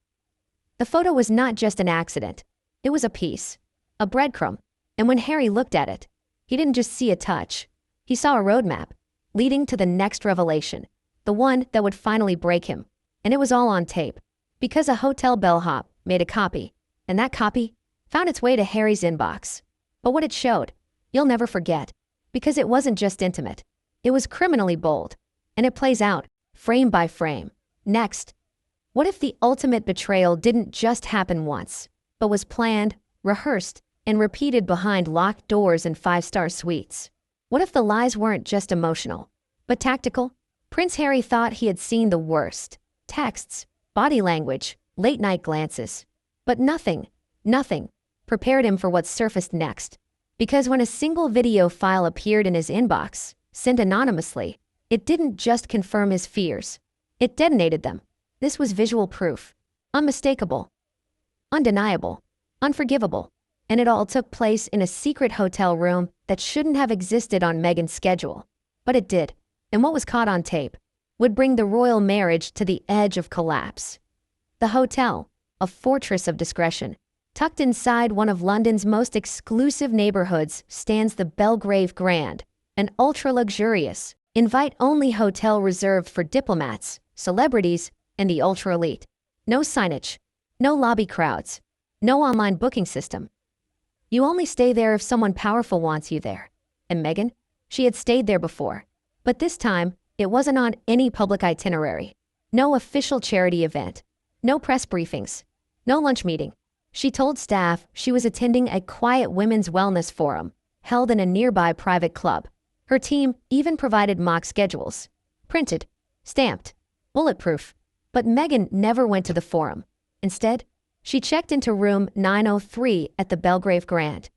The photo was not just an accident. It was a piece. A breadcrumb. And when Harry looked at it, he didn't just see a touch. He saw a roadmap, leading to the next revelation, the one that would finally break him. And it was all on tape. Because a hotel bellhop made a copy, and that copy found its way to Harry's inbox. But what it showed, you'll never forget. Because it wasn't just intimate. It was criminally bold. And it plays out, frame by frame. Next. What if the ultimate betrayal didn't just happen once, but was planned, rehearsed, and repeated behind locked doors in 5-star suites? What if the lies weren't just emotional, but tactical? Prince Harry thought he had seen the worst. Texts, body language, late-night glances. But nothing prepared him for what surfaced next. Because when a single video file appeared in his inbox, sent anonymously, it didn't just confirm his fears. It detonated them. This was visual proof. Unmistakable. Undeniable. Unforgivable. And it all took place in a secret hotel room that shouldn't have existed on Meghan's schedule. But it did. And what was caught on tape would bring the royal marriage to the edge of collapse. The hotel, a fortress of discretion, tucked inside one of London's most exclusive neighborhoods, stands the Belgrave Grand, an ultra-luxurious, invite-only hotel reserved for diplomats, celebrities, and the ultra-elite. No signage, no lobby crowds, no online booking system. You only stay there if someone powerful wants you there. And Meghan? She had stayed there before. But this time, it wasn't on any public itinerary. No official charity event. No press briefings. No lunch meeting. She told staff she was attending a quiet women's wellness forum held in a nearby private club. Her team even provided mock schedules. Printed. Stamped. Bulletproof. But Meghan never went to the forum. Instead, she checked into room 903 at the Belgrave Grand.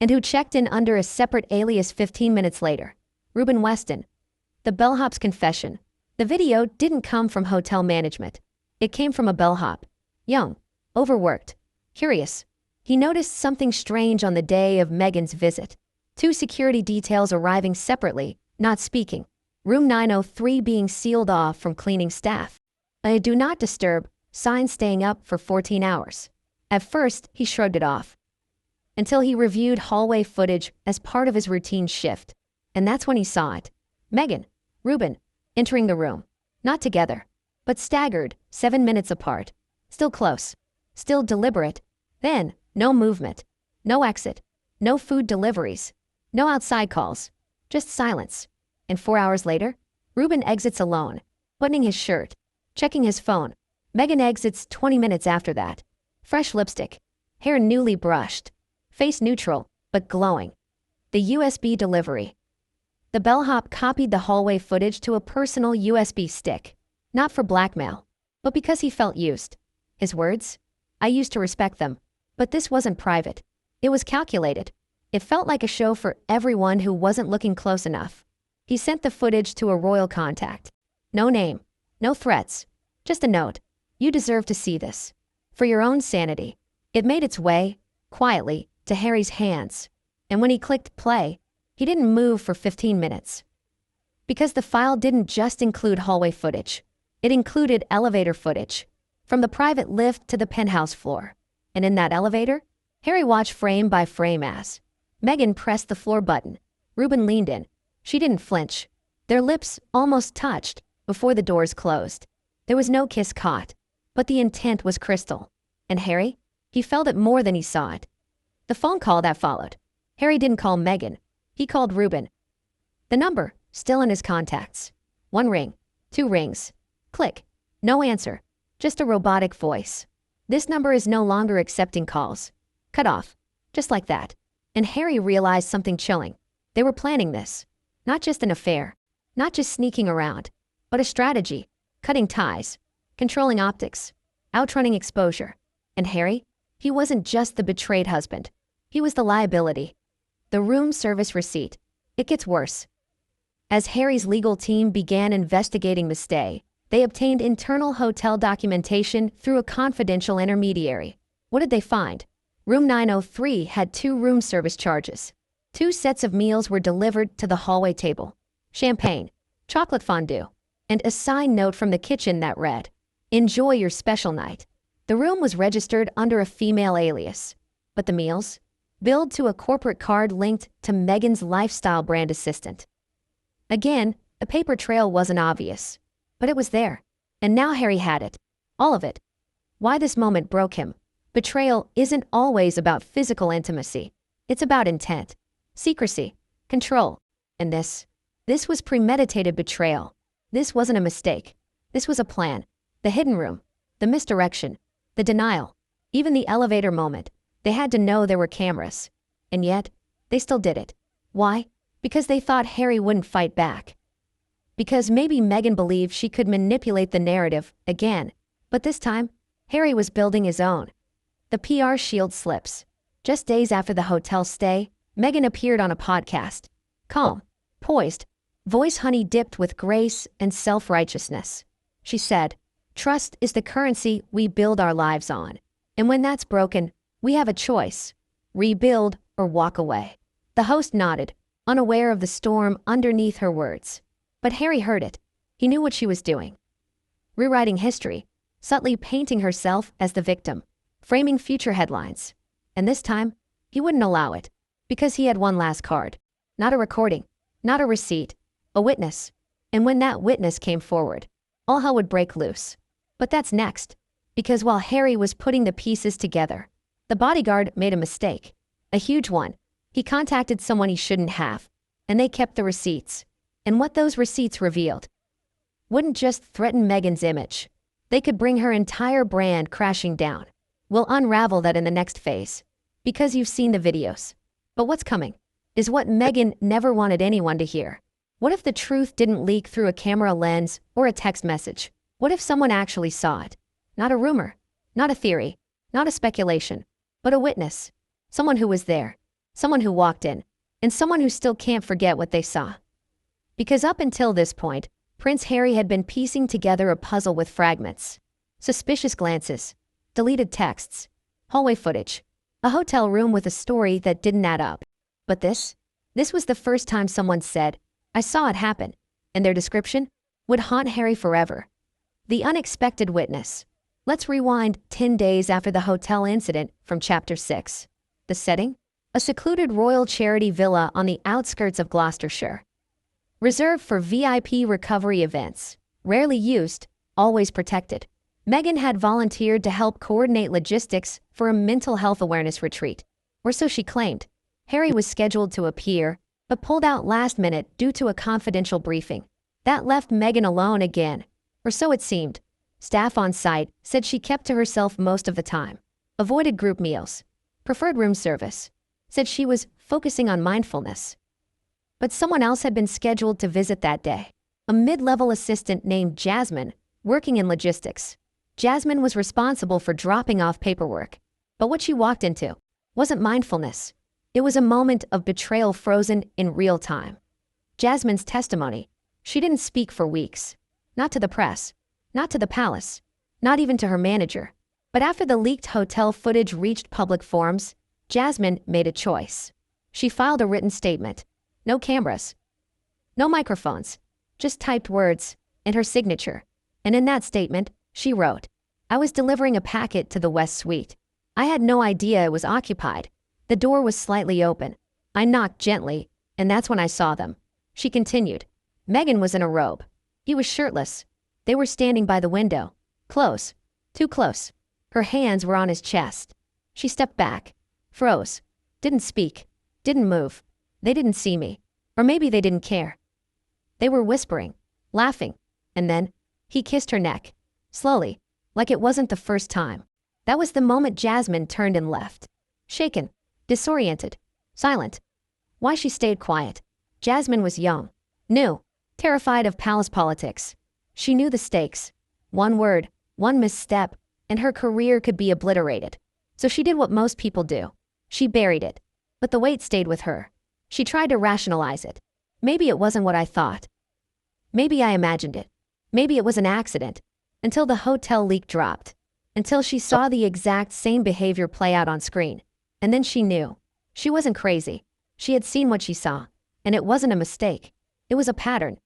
And who checked in under a separate alias 15 minutes later? Ruben Weston. The bellhop's confession. The video didn't come from hotel management. It came from a bellhop. Young. Overworked. Curious. He noticed something strange on the day of Meghan's visit. 2 security details arriving separately, not speaking. Room 903 being sealed off from cleaning staff. A do not disturb sign staying up for 14 hours. At first, he shrugged it off. Until he reviewed hallway footage as part of his routine shift. And that's when he saw it. Meghan, Ruben, entering the room. Not together, but staggered, 7 minutes apart. Still close. Still deliberate. Then, no movement. No exit. No food deliveries. No outside calls. Just silence. And 4 hours later, Ruben exits alone, buttoning his shirt, checking his phone. Meghan exits 20 minutes after that. Fresh lipstick. Hair newly brushed. Face neutral, but glowing. The USB delivery. The bellhop copied the hallway footage to a personal USB stick. Not for blackmail, but because he felt used. His words? I used to respect them. But this wasn't private. It was calculated. It felt like a show for everyone who wasn't looking close enough. He sent the footage to a royal contact. No name, no threats, just a note. You deserve to see this. For your own sanity. It made its way, quietly, to Harry's hands. And when he clicked play, he didn't move for 15 minutes. Because the file didn't just include hallway footage. It included elevator footage. From the private lift to the penthouse floor. And in that elevator, Harry watched frame by frame as Meghan pressed the floor button. Ruben leaned in. She didn't flinch. Their lips almost touched before the doors closed. There was no kiss caught, but the intent was crystal. And Harry? He felt it more than he saw it. The phone call that followed. Harry didn't call Meghan. He called Ruben. The number, still in his contacts. 1 ring, 2 rings. Click. No answer. Just a robotic voice. This number is no longer accepting calls. Cut off. Just like that. And Harry realized something chilling. They were planning this. Not just an affair. Not just sneaking around. But a strategy. Cutting ties. Controlling optics. Outrunning exposure. And Harry? He wasn't just the betrayed husband. He was the liability. The room service receipt. It gets worse. As Harry's legal team began investigating the stay, they obtained internal hotel documentation through a confidential intermediary. What did they find? Room 903 had 2 room service charges. 2 sets of meals were delivered to the hallway table. Champagne, chocolate fondue, and a sign note from the kitchen that read, "Enjoy your special night." The room was registered under a female alias. But the meals? Billed to a corporate card linked to Meghan's lifestyle brand assistant. Again, a paper trail wasn't obvious. But it was there. And now Harry had it. All of it. Why this moment broke him. Betrayal isn't always about physical intimacy. It's about intent, secrecy, control. And this was premeditated betrayal. This wasn't a mistake. This was a plan. The hidden room, the misdirection, the denial, even the elevator moment. They had to know there were cameras. And yet, they still did it. Why? Because they thought Harry wouldn't fight back. Because maybe Meghan believed she could manipulate the narrative again. But this time, Harry was building his own. The PR shield slips. Just days after the hotel stay, Meghan appeared on a podcast. Calm, poised, voice honey dipped with grace and self-righteousness. She said, "Trust is the currency we build our lives on. And when that's broken, we have a choice. Rebuild or walk away." The host nodded, unaware of the storm underneath her words. But Harry heard it. He knew what she was doing. Rewriting history, subtly painting herself as the victim, framing future headlines. And this time, he wouldn't allow it. Because he had one last card. Not a recording, not a receipt, a witness. And when that witness came forward, all hell would break loose. But that's next. Because while Harry was putting the pieces together, the bodyguard made a mistake. A huge one. He contacted someone he shouldn't have. And they kept the receipts. And what those receipts revealed wouldn't just threaten Meghan's image. They could bring her entire brand crashing down. We'll unravel that in the next phase. Because you've seen the videos. But what's coming is what Meghan never wanted anyone to hear. What if the truth didn't leak through a camera lens or a text message? What if someone actually saw it? Not a rumor, not a theory, not a speculation, but a witness. Someone who was there, someone who walked in, and someone who still can't forget what they saw. Because up until this point, Prince Harry had been piecing together a puzzle with fragments. Suspicious glances, deleted texts, hallway footage, a hotel room with a story that didn't add up. But this was the first time someone said, "I saw it happen," and their description would haunt Harry forever. The unexpected witness. Let's rewind 10 days after the hotel incident from Chapter 6. The setting? A secluded royal charity villa on the outskirts of Gloucestershire. Reserved for VIP recovery events. Rarely used, always protected. Meghan had volunteered to help coordinate logistics for a mental health awareness retreat. Or so she claimed. Harry was scheduled to appear, but pulled out last minute due to a confidential briefing. That left Meghan alone again. Or so it seemed. Staff on site said she kept to herself most of the time. Avoided group meals. Preferred room service. Said she was focusing on mindfulness. But someone else had been scheduled to visit that day. A mid-level assistant named Jasmine, working in logistics. Jasmine was responsible for dropping off paperwork. But what she walked into wasn't mindfulness. It was a moment of betrayal frozen in real time. Jasmine's testimony. She didn't speak for weeks. Not to the press. Not to the palace. Not even to her manager. But after the leaked hotel footage reached public forums, Jasmine made a choice. She filed a written statement. No cameras. No microphones. Just typed words and her signature. And in that statement, she wrote, "I was delivering a packet to the West Suite. I had no idea it was occupied. The door was slightly open. I knocked gently, and that's when I saw them." She continued. Meghan was in a robe. He was shirtless. They were standing by the window. Close. Too close. Her hands were on his chest. She stepped back. Froze. Didn't speak. Didn't move. They didn't see me. Or maybe they didn't care. They were whispering. Laughing. And then, he kissed her neck. Slowly. Like it wasn't the first time. That was the moment Jasmine turned and left. Shaken. Disoriented. Silent. Why she stayed quiet. Jasmine was young. New. Terrified of palace politics. She knew the stakes. One word, one misstep, and her career could be obliterated. So she did what most people do. She buried it. But the weight stayed with her. She tried to rationalize it. Maybe it wasn't what I thought. Maybe I imagined it. Maybe it was an accident. Until the hotel leak dropped. Until she saw the exact same behavior play out on screen. And then she knew. She wasn't crazy. She had seen what she saw. And it wasn't a mistake. It was a pattern.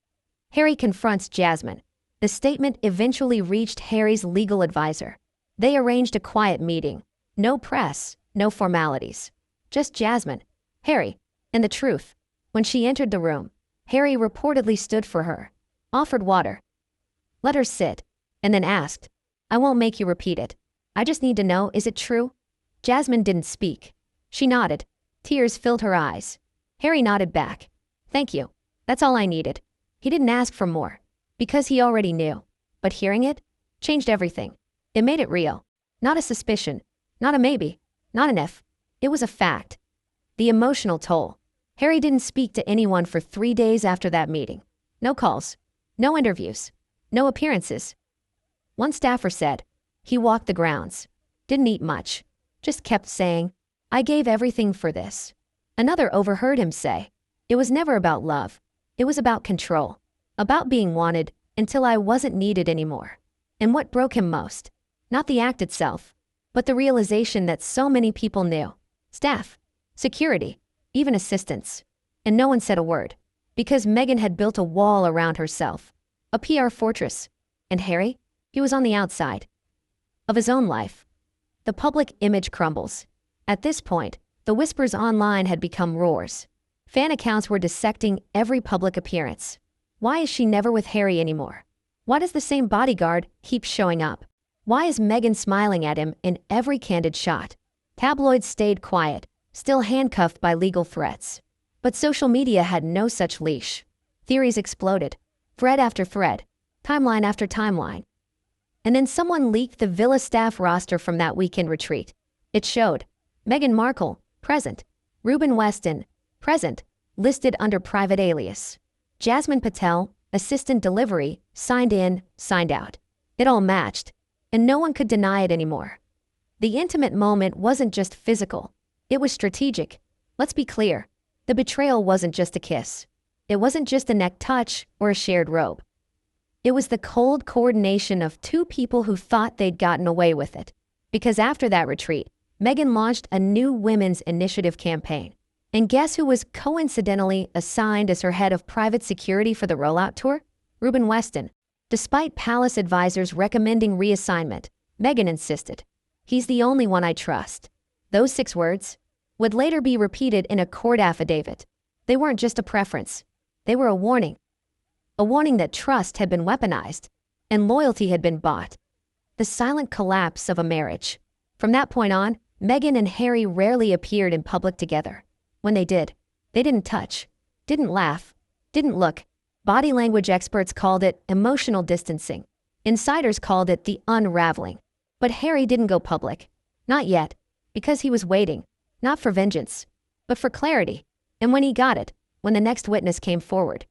Harry confronts Jasmine. The statement eventually reached Harry's legal advisor. They arranged a quiet meeting. No press, no formalities. Just Jasmine, Harry, and the truth. When she entered the room, Harry reportedly stood for her, offered water, let her sit, and then asked, "I won't make you repeat it. I just need to know, is it true?" Jasmine didn't speak. She nodded. Tears filled her eyes. Harry nodded back. "Thank you. That's all I needed." He didn't ask for more, because he already knew. But hearing it changed everything. It made it real. Not a suspicion. Not a maybe. Not an if. It was a fact. The emotional toll. Harry didn't speak to anyone for 3 days after that meeting. No calls. No interviews. No appearances. One staffer said, he walked the grounds. Didn't eat much. Just kept saying, "I gave everything for this." Another overheard him say, "It was never about love. It was about control. About being wanted until I wasn't needed anymore." And what broke him most? Not the act itself, but the realization that so many people knew. Staff, security, even assistants. And no one said a word. Because Meghan had built a wall around herself. A PR fortress. And Harry? He was on the outside. Of his own life. The public image crumbles. At this point, the whispers online had become roars. Fan accounts were dissecting every public appearance. Why is she never with Harry anymore? Why does the same bodyguard keep showing up? Why is Meghan smiling at him in every candid shot? Tabloids stayed quiet, still handcuffed by legal threats. But social media had no such leash. Theories exploded, thread after thread, timeline after timeline. And then someone leaked the Villa staff roster from that weekend retreat. It showed Meghan Markle, present. Ruben Weston, present, listed under private alias. Jasmine Patel, assistant delivery, signed in, signed out. It all matched, and no one could deny it anymore. The intimate moment wasn't just physical. It was strategic. Let's be clear. The betrayal wasn't just a kiss. It wasn't just a neck touch or a shared robe. It was the cold coordination of two people who thought they'd gotten away with it. Because after that retreat, Meghan launched a new women's initiative campaign. And guess who was coincidentally assigned as her head of private security for the rollout tour? Ruben Weston. Despite palace advisors recommending reassignment, Meghan insisted, "He's the only one I trust." Those 6 words would later be repeated in a court affidavit. They weren't just a preference. They were a warning. A warning that trust had been weaponized and loyalty had been bought. The silent collapse of a marriage. From that point on, Meghan and Harry rarely appeared in public together. When they did, they didn't touch, didn't laugh, didn't look. Body language experts called it emotional distancing. Insiders called it the unraveling. But Harry didn't go public. Not yet. Because he was waiting. Not for vengeance, but for clarity. And when he got it, when the next witness came forward,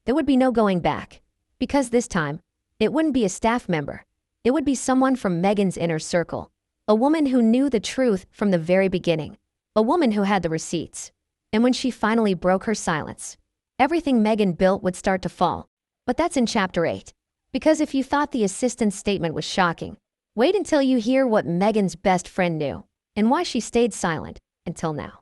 there would be no going back. Because this time, it wouldn't be a staff member. It would be someone from Megan's inner circle. A woman who knew the truth from the very beginning. A woman who had the receipts. And when she finally broke her silence, everything Megan built would start to fall. But that's in Chapter 8. Because if you thought the assistant's statement was shocking, wait until you hear what Megan's best friend knew and why she stayed silent until now.